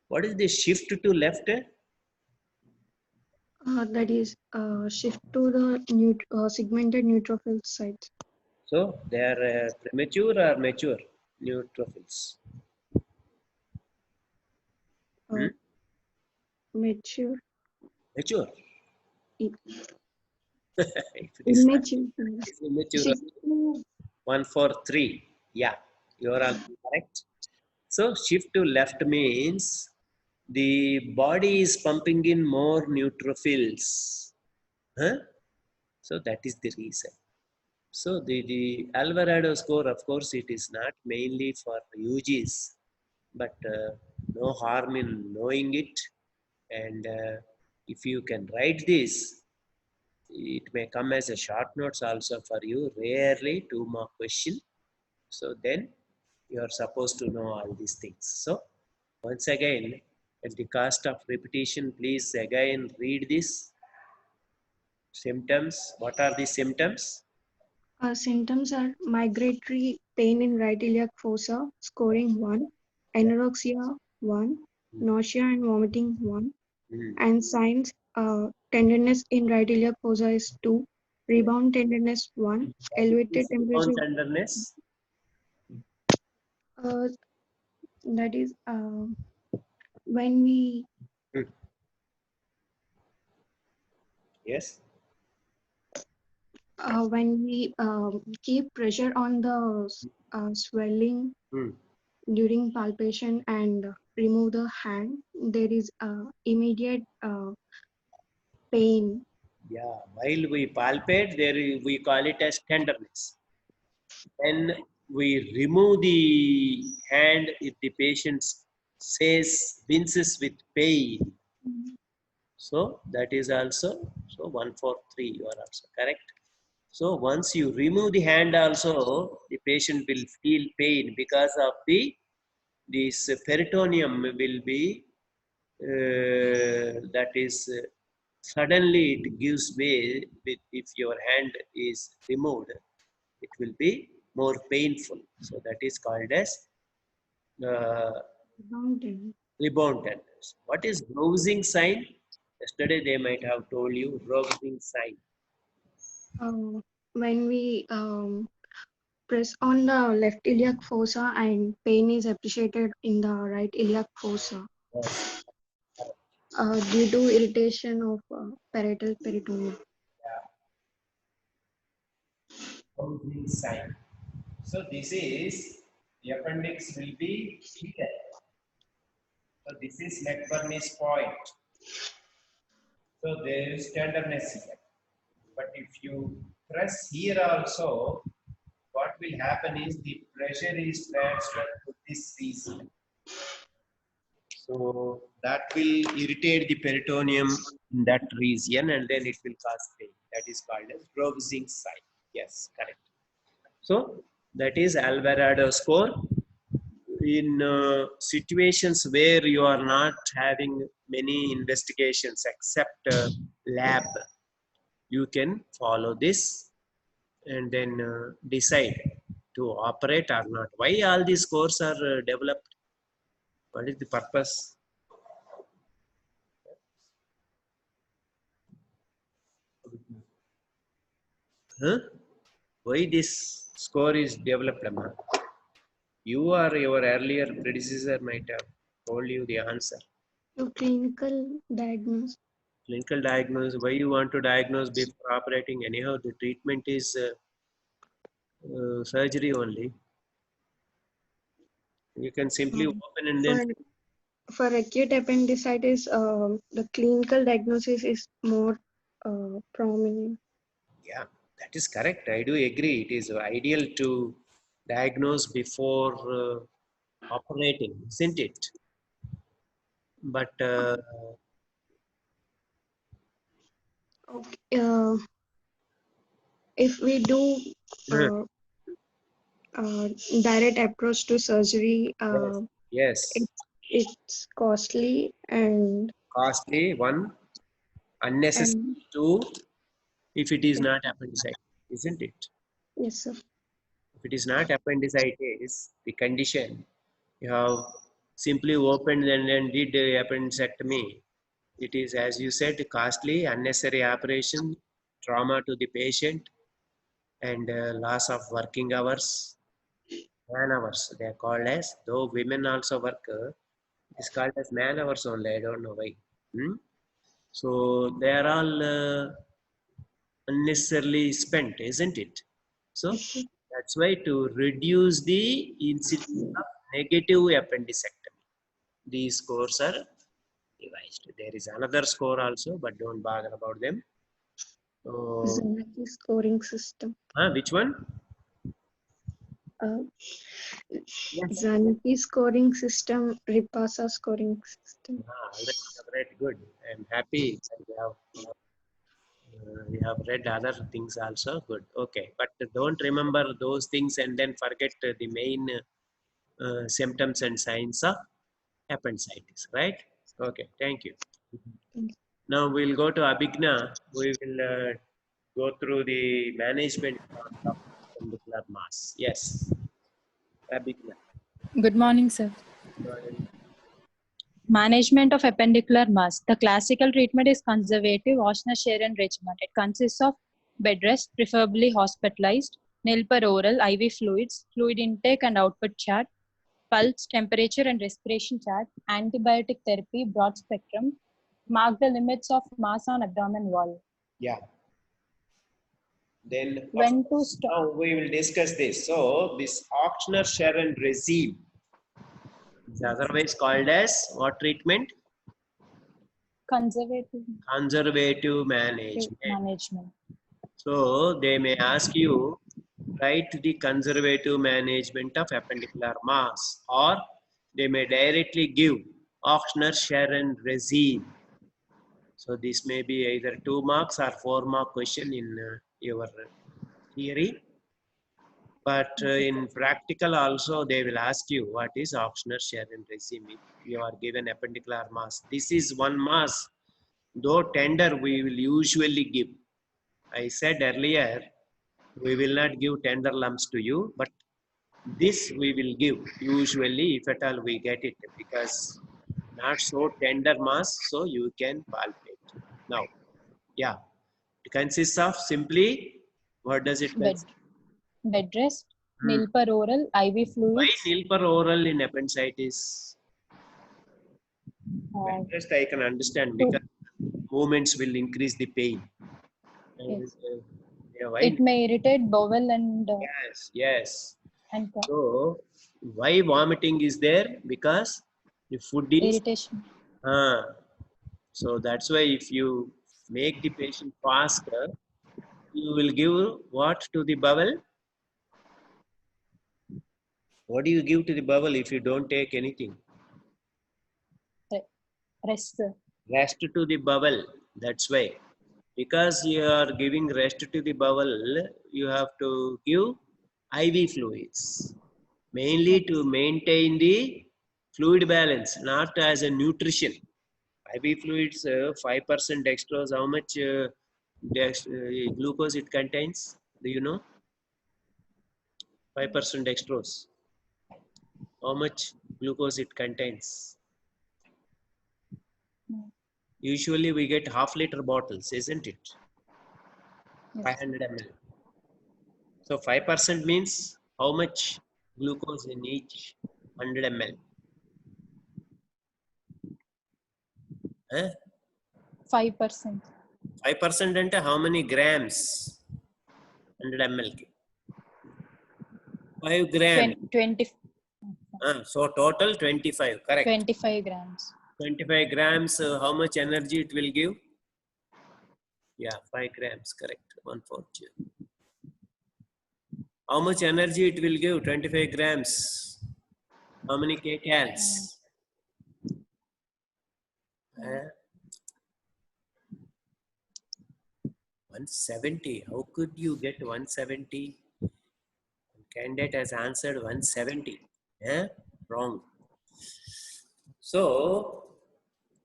What is the shift to left? That is shift to the segmented neutrophil sites. So they are premature or mature neutrophils? Mature. Mature. It, If it is immature. immature, Shift to 1, 4, 3. Yeah, you are all correct. So shift to left means the body is pumping in more neutrophils. Huh? So that is the reason. So the Alvarado score, of course, it is not mainly for UGs, but no harm in knowing it. And if you can write this, it may come as a short notes also for you, rarely 2 mark question. So then you are supposed to know all these things. So once again, at the cost of repetition, please again read this. Symptoms, what are the symptoms? symptoms are migratory pain in right iliac fossa, scoring 1, anorexia 1, nausea and vomiting 1, and signs tenderness in right iliac fossa is 2, rebound tenderness 1, elevated temperature. Tenderness? That is when we Yes. When we keep pressure on the swelling during palpation and remove the hand, there is immediate pain. Yeah, while we palpate, we call it as tenderness. When we remove the hand, if the patient says winces with pain, so that is also, so 1, 4, 3, you are also correct. So once you remove the hand also, the patient will feel pain because of this peritoneum will be that is suddenly it gives way with, if your hand is removed, it will be more painful. So that is called as rebound tenderness. What is bruising sign? Yesterday they might have told you bruising sign. When we press on the left iliac fossa and pain is appreciated in the right iliac fossa. Yes. Due to irritation of parietal peritoneum. Yeah. Bruising sign. So this is, the appendix will be here. So this is McBurney's point. So there is tenderness here. But if you press here also, what will happen is the pressure is transferred to this region. So that will irritate the peritoneum in that region and then it will cause pain. That is called as bruising sign. Yes, correct. So that is Alvarado score. In situations where you are not having many investigations except lab, you can follow this and then decide to operate or not. Why all these scores are developed? What is the purpose? Huh? Why this score is developed, Amma? You or your earlier predecessor might have told you the answer. To clinical diagnosis. Clinical diagnosis. Why you want to diagnose before operating? Anyhow, the treatment is surgery only. You can simply open and then. For acute appendicitis, the clinical diagnosis is more prominent. Yeah, that is correct. I do agree. It is ideal to diagnose before operating, isn't it? But Okay. If we do direct approach to surgery, yes, it's costly and costly. One, unnecessary. Two, if it is not appendicitis, isn't it? Yes, sir. If it is not appendicitis, the condition, you have simply opened and then did appendectomy. It is, as you said, costly, unnecessary operation, trauma to the patient, and loss of working hours, man hours. They are called as, though women also work, it's called as man hours only. I don't know why. So they are all unnecessarily spent, isn't it? So that's why to reduce the incidence of negative appendicectomy, these scores are devised. There is another score also, but don't bother about them. Zanaki scoring system. Which one? Zanaki scoring system, Ripasa scoring system. Right, good. I'm happy that we have read other things also. Good. Okay, but don't remember those things and then forget the main symptoms and signs of appendicitis, right? Okay, thank you. Now we'll go to Abhigna. We will go through the management of appendicular mass. Yes, Abhigna. Good morning, sir. Management of appendicular mass. The classical treatment is conservative Ochsner-Sherin regimen. It consists of bed rest, preferably hospitalized, nil per oral, IV fluids, fluid intake and output chart, pulse, temperature and respiration chart, antibiotic therapy, broad spectrum, mark the limits of mass on abdomen wall. Yeah. Then when to stop? Now we will discuss this. So this Ochsner-Sherin regime is otherwise called as what treatment? Conservative management. So they may ask you, write the conservative management of appendicular mass, or they may directly give Ochsner-Sherin regime. So this may be either 2 marks or 4 mark question in your theory. But in practical also, they will ask you what is Ochsner-Sherin regime if you are given appendicular mass. This is one mass, though tender we will usually give. I said earlier, we will not give tender lumps to you, but this we will give usually if at all we get it, because not so tender mass, so you can palpate. Now, yeah, it consists of simply, what does it consist? Bed rest, nil per oral, IV fluids. Why nil per oral in appendicitis? Bed rest I can understand, because movements will increase the pain. Yes. It may irritate bowel and yes. And so why vomiting is there? Because the food is irritation. So that's why if you make the patient faster, you will give what to the bowel? What do you give to the bowel if you don't take anything? Rest. Rest to the bowel. That's why. Because you are giving rest to the bowel, you have to give IV fluids. Mainly to maintain the fluid balance, not as a nutrition. IV fluids, 5% dextrose, how much glucose it contains? Do you know? 5% dextrose. How much glucose it contains? Usually we get half-liter bottles, isn't it? Yes. 500 ml. So 5% means how much glucose in each 100 ml? 5%. 5% ante how many grams? 100 ml ki? 5 grams. 20. So total 25, correct. 25 grams. 25 grams, how much energy it will give? Yeah, 5 grams, correct. 140. How much energy it will give? 25 grams. How many kcals? 170. How could you get 170? Candidate has answered 170. Wrong. So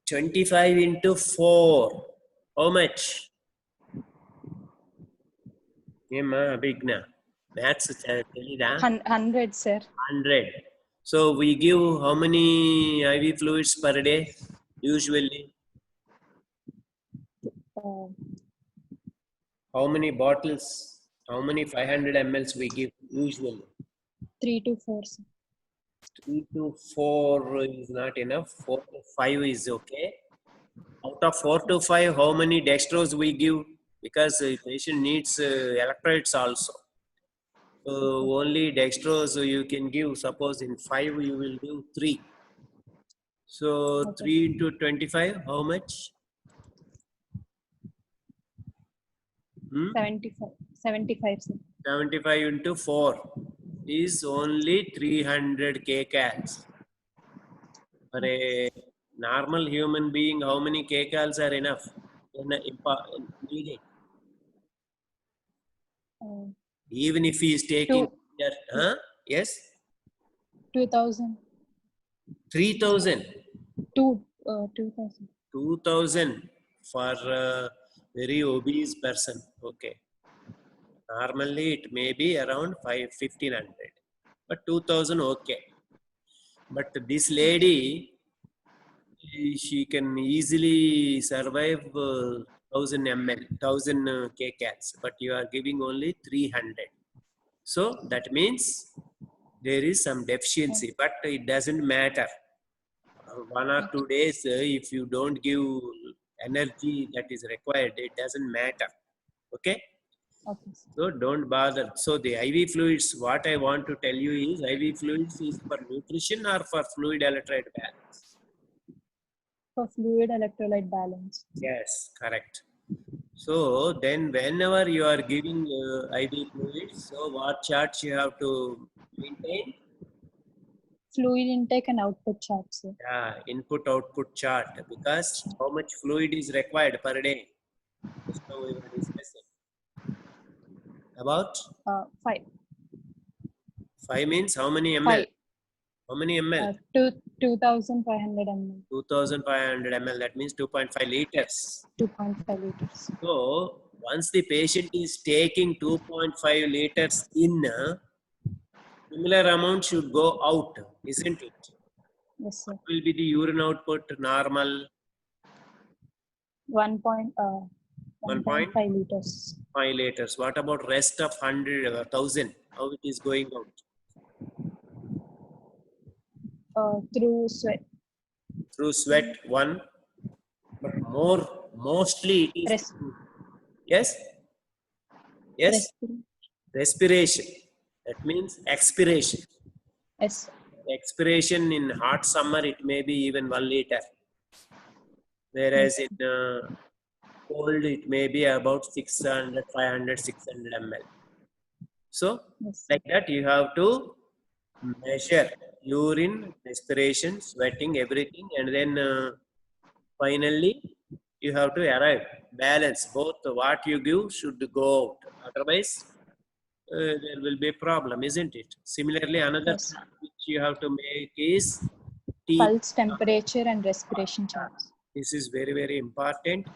25 into 4. How much? Abhigna. Maths 100, sir. 100. So we give how many IV fluids per day usually? How many bottles? How many 500 mLs we give usually? 3 to 4, sir. 3 to 4 is not enough. 4 to 5 is okay. Out of 4 to 5, how many dextrose we give? Because the patient needs electrolytes also. So only dextrose you can give. Suppose in 5 you will give 3. So 3 into 25, how much? 75, sir. 75 into 4 is only 300 kcals. For a normal human being, how many kcals are enough? Needed. Even if he is taking, yes? 2,000. 3,000. 2,000. 2,000 for a very obese person. Okay. Normally it may be around 1,500. But 2,000 okay. But this lady, she can easily survive 1,000 ml, 1,000 kcals, but you are giving only 300. So that means there is some deficiency, but it doesn't matter. 1 or 2 days, if you don't give energy that is required, it doesn't matter. Okay? Okay. So don't bother. So the IV fluids, what I want to tell you is IV fluids is for nutrition or for fluid electrolyte balance? For fluid electrolyte balance. Yes, correct. So then whenever you are giving IV fluids, so what charts you have to maintain? Fluid intake and output chart, sir. Yeah, input output chart, because how much fluid is required per day? Just now we were discussing. About? 5. 5 means how many ml? 5. How many ml? 2,500 ml. 2,500 ml, that means 2.5 liters. 2.5 liters. So once the patient is taking 2.5 liters in, similar amount should go out, isn't it? Yes, sir. What will be the urine output normal? 1.5 liters. 5 liters. What about rest of 1,000? How it is going out? Through sweat. Through sweat, 1. But mostly it is. Yes? Yes? Respiration. That means expiration. Yes. Expiration in hot summer, it may be even 1 liter. Whereas in cold, it may be about 600, 500, 600 ml. So, like that, you have to measure urine, respiration, sweating, everything, and then finally, you have to arrive. Balance. Both what you give should go out. Otherwise, there will be a problem, isn't it? Similarly, another chart which you have to make is pulse, temperature, and respiration charts. This is very, very important.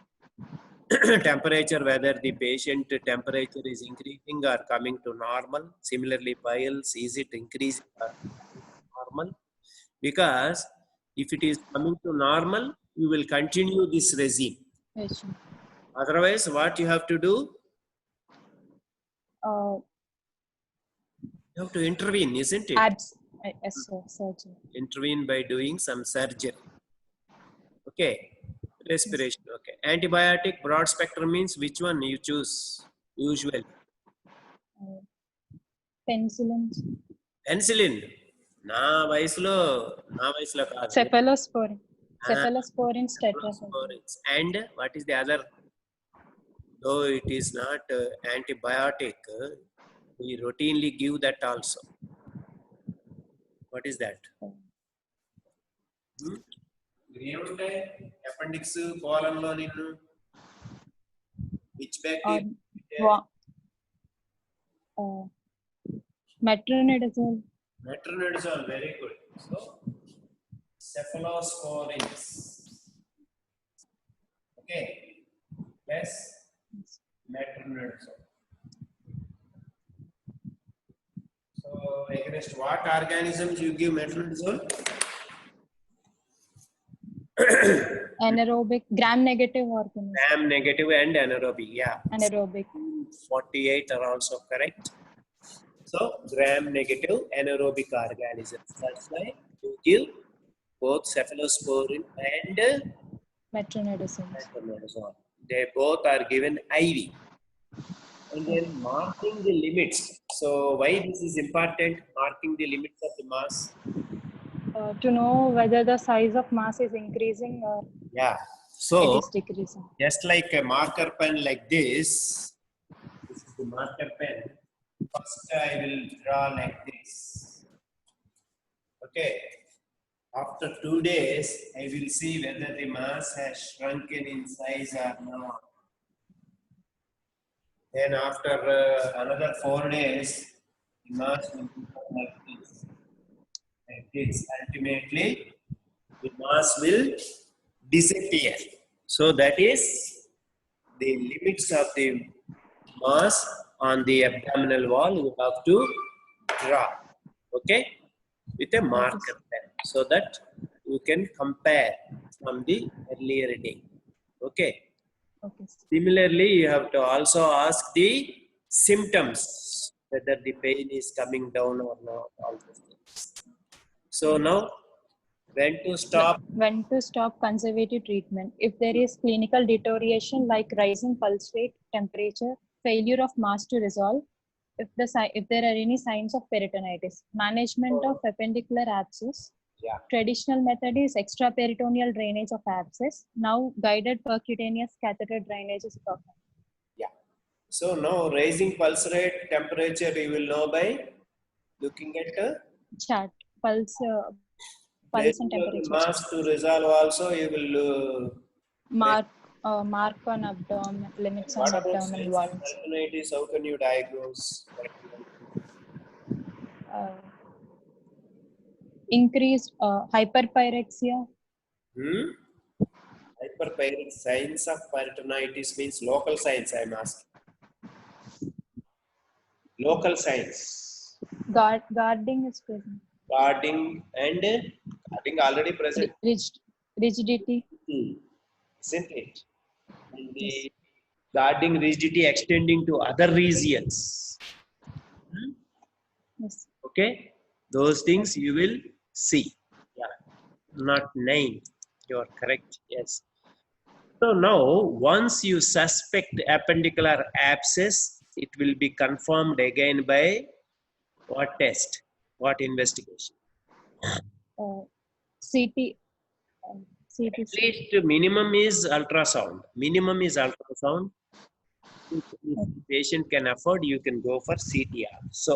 Temperature, whether the patient temperature is increasing or coming to normal. Similarly, piles, is it increasing or normal? Because if it is coming to normal, you will continue this regime. Yes. Otherwise, what you have to do? You have to intervene, isn't it? Yes, sir. Surgery. Intervene by doing some surgery. Okay. Respiration. Okay. Antibiotic broad spectrum means which one you choose usually? Penicillin. Penicillin. నా వయసులో కాదు. Cephalosporin. Cephalosporin tetracycline. Cephalosporins. And what is the other? Though it is not antibiotic, we routinely give that also. What is that? ఏముంటాయి appendix colon లో నిన్ను which bacteria? Metronidazole. Metronidazole, very good. So cephalosporins. Okay. Yes. Metronidazole. So against what organisms you give metronidazole? Anaerobic, gram-negative organisms. Gram-negative and anaerobic, yeah. Anaerobic. 48 are also correct. So gram-negative anaerobic organisms. That's why you give both cephalosporin and Metronidazole. They both are given IV. And then marking the limits. So why this is important? Marking the limits of the mass. To know whether the size of mass is increasing or it is decreasing. Just like a marker pen like this is the marker pen. First I will draw like this. Okay. After 2 days, I will see whether the mass has shrunken in size or not. Then after another 4 days, the mass will become like this. Like this. Ultimately, the mass will disappear. So that is the limits of the mass on the abdominal wall. You have to draw, okay, with a marker pen, so that you can compare from the earlier day. Okay. Similarly, you have to also ask the symptoms, whether the pain is coming down or not. All those things. So now, when to stop conservative treatment? If there is clinical deterioration like rising pulse rate, temperature, failure of mass to resolve, if there are any signs of peritonitis, management of appendicular abscess. Traditional method is extraperitoneal drainage of abscess. Now guided percutaneous catheter drainage is performed. So now raising pulse rate, temperature, you will know by looking at a chart. Pulse and temperature. Mass to resolve also, you will mark on abdomen, limits on abdominal walls. Peritonitis, how can you diagnose? Increased hyperpyrexia. Hyperpyrex, signs of peritonitis means local signs, I am asking. Local signs. Guarding is present. Guarding already present. Rigidity. Isn't it? And the guarding rigidity extending to other regions. Yes. Okay. Those things you will see. Not name. You are correct. Yes. So now, once you suspect appendicular abscess, it will be confirmed again by what test? What investigation? CT. At least minimum is ultrasound. If the patient can afford, you can go for CTR. So,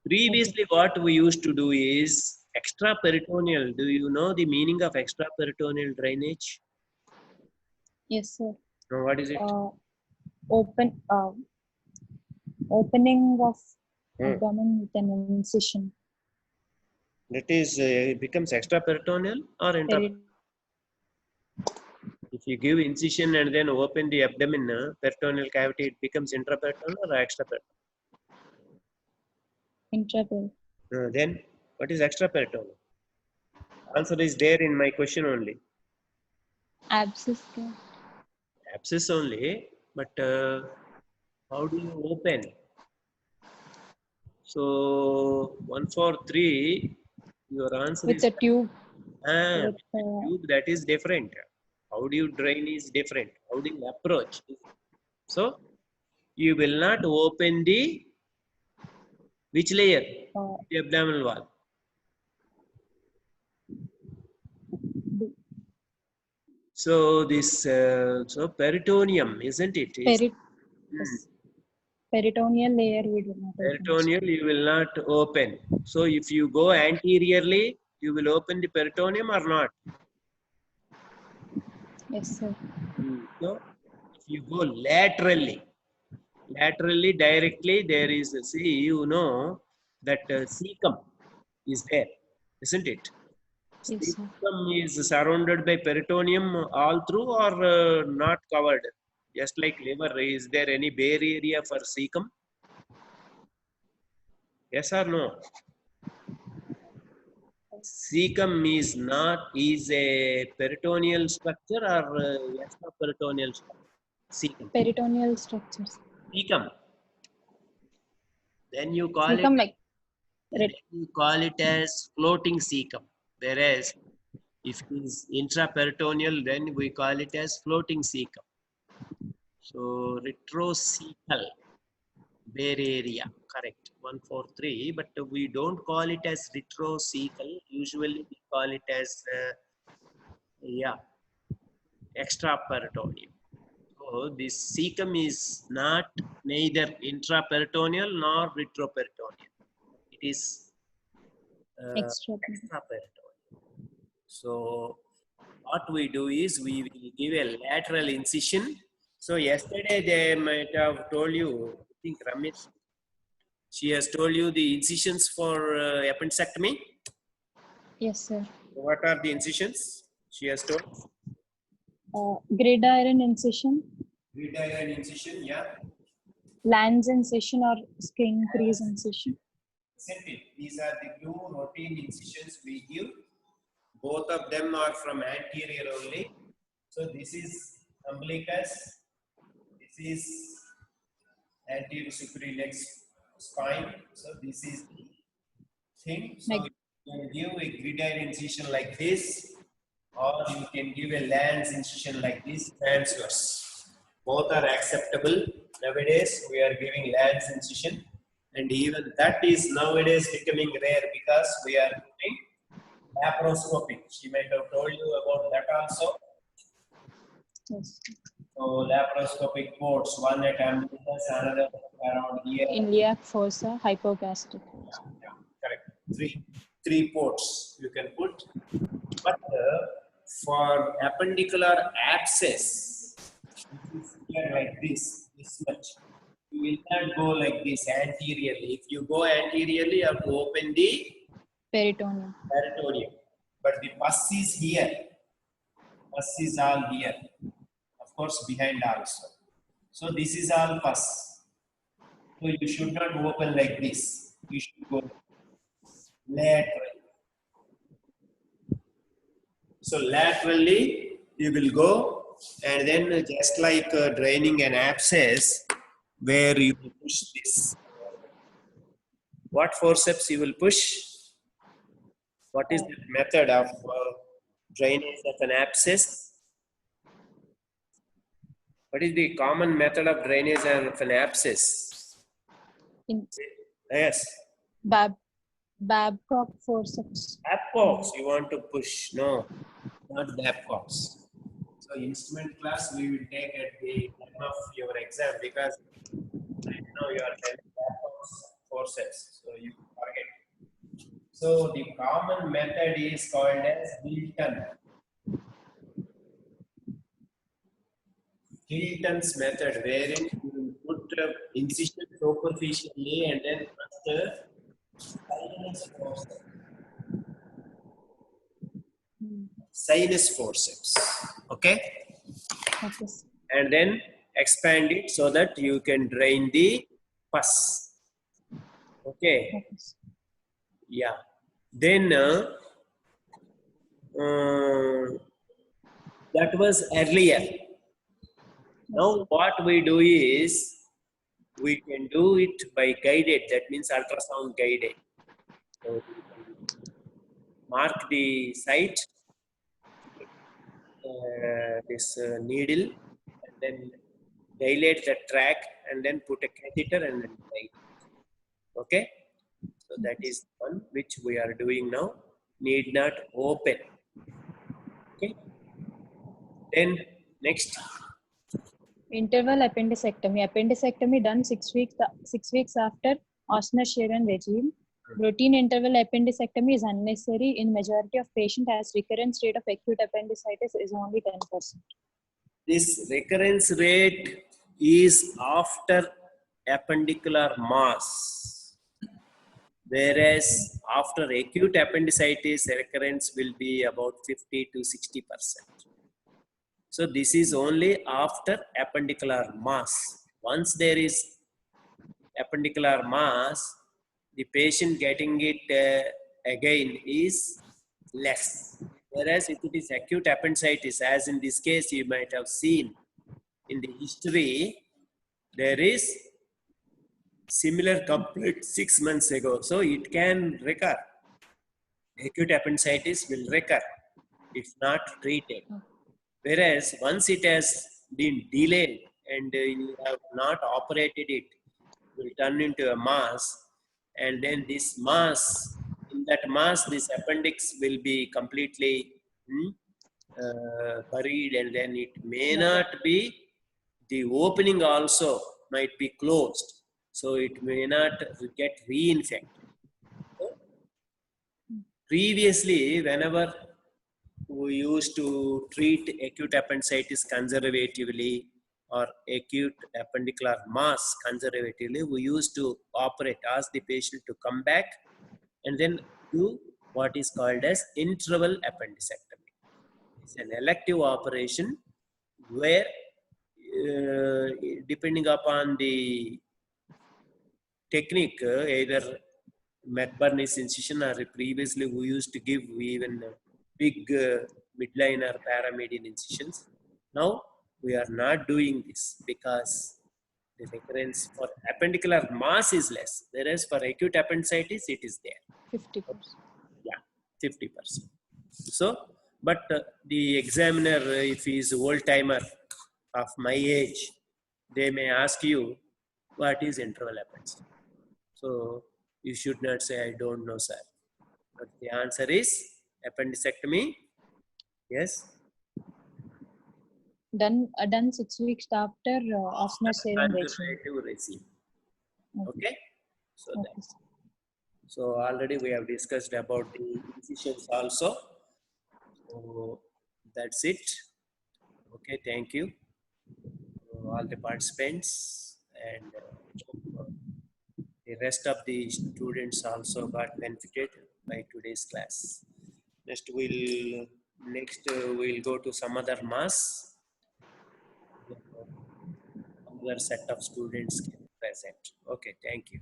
previously what we used to do is extraperitoneal. Do you know the meaning of extraperitoneal drainage? Yes, sir. No, what is it? Opening of abdomen with an incision. That is, it becomes extraperitoneal or intraperitoneal? If you give incision and then open the abdomen, peritoneal cavity, it becomes intraperitoneal or extraperitoneal? Intraperitoneal. Then, what is extraperitoneal? Answer is there in my question only. Abscess. Abscess only, but how do you open? So 143, your answer With is a tube. with With, tube, that is different. How do you drain is different. How do you approach? So you will not open the which layer? The abdominal wall. So this so peritoneum, isn't it? Is yes. Peritoneal layer we do not open. Peritoneal you will not open. So if you go anteriorly, you will open the peritoneum or not? Yes, sir. So if you go laterally directly, there is see, you know that cecum is there, isn't it? Yes, sir. Cecum is surrounded by peritoneum all through or not covered? Just like liver, is there any bare area for cecum? Yes or no? Cecum is a peritoneal structure or extraperitoneal structure? Cecum. Peritoneal structures. Cecum. Then you call Cecum it. like Then you call it as floating cecum. Whereas if it is intraperitoneal, then we call it as floating cecum. So retrocecal bare area, correct. 143, but we don't call it as retrocecal. Usually we call it as extraperitoneal. So this cecum is not neither intraperitoneal nor retroperitoneal. It is extraperitoneal. So what we do is we will give a lateral incision. So yesterday they might have told you, I think Ramesh, she has told you the incisions for appendectomy. Yes, sir. What are the incisions she has told? Gridiron incision. Gridiron incision, yeah. Lance incision or skin crease incision. Simple. These are the two routine incisions we give. Both of them are from anterior only. So this is umbilicus. This is anterior superior leg spine. So this is the thing. So you can give a gridiron incision like this, or you can give a lance incision like this, transverse. Both are acceptable. Nowadays we are giving lance incision, and even that is nowadays becoming rare because we are doing laparoscopic. She might have told you about that also. Yes. So laparoscopic ports, one at umbilicus, another around here. Iliac fossa, hypogastric. Yeah, correct. Three ports you can put. But for appendicular abscess, this is here like this much. You will not go like this anteriorly. If you go anteriorly, you have to open the Peritoneum. But the pus is here. Pus is all here. Of course, behind also. So this is all pus. So you should not open like this. You should go laterally. So laterally you will go, and then just like draining an abscess, where you push this. What forceps you will push? What is the method of drainage of an abscess? What is the common method of drainage of an abscess? Yes. Babcock forceps. Babcock's you want to push? No, not Babcock's. So instrument class we will take at the time of your exam, because right now you are telling Babcock's forceps, so you forget. So the common method is called as Hilton. Hilton's method, wherein you will put incision superficially and then after sinus forceps. Okay? And then expand it so that you can drain the pus. Okay? Yeah. Then that was earlier. Now what we do is we can do it by guided, that means ultrasound guided. So mark the site, this needle, and then dilate the track, and then put a catheter and then dilate. Okay, so that is one which we are doing now. Need not open. Okay, then next. Interval appendectomy. Appendectomy done 6 weeks after Osner-Sharon regime. Routine interval appendectomy is unnecessary in majority of patients as recurrence rate of acute appendicitis is only 10%. This recurrence rate is after appendicular mass, whereas after acute appendicitis, recurrence will be about 50 to 60%. So this is only after appendicular mass. Once there is appendicular mass, the patient getting it again is less. Whereas if it is acute appendicitis, as in this case you might have seen in the history, there is similar complete 6 months ago. So it can recur. Acute appendicitis will recur if not treated. Whereas once it has been delayed and you have not operated it, will turn into a mass, and then this mass, in that mass, this appendix will be completely buried, and then it may not be, the opening also might be closed, so it may not get reinfected. So, previously, whenever we used to treat acute appendicitis conservatively or acute appendicular mass conservatively, we used to operate, ask the patient to come back and then do what is called as interval appendectomy. It's an elective operation where depending upon the technique, either McBurney's incision, or previously we used to give even big midline or paramedian incisions. Now we are not doing this because the recurrence for appendicular mass is less, whereas for acute appendicitis it is there. 50%. Yeah, 50%. So, but the examiner, if he is old timer of my age, they may ask you, what is interval appendectomy? So you should not say, I don't know, sir. But the answer is appendectomy. Yes. Done 6 weeks after Osner-Sharon regime. Okay. So, so already we have discussed about the incisions also. So that's it. Okay. Thank you, all the participants, and the rest of the students also got benefited by today's class. Next we'll go to some other mass. Another set of students can present. Okay, thank you.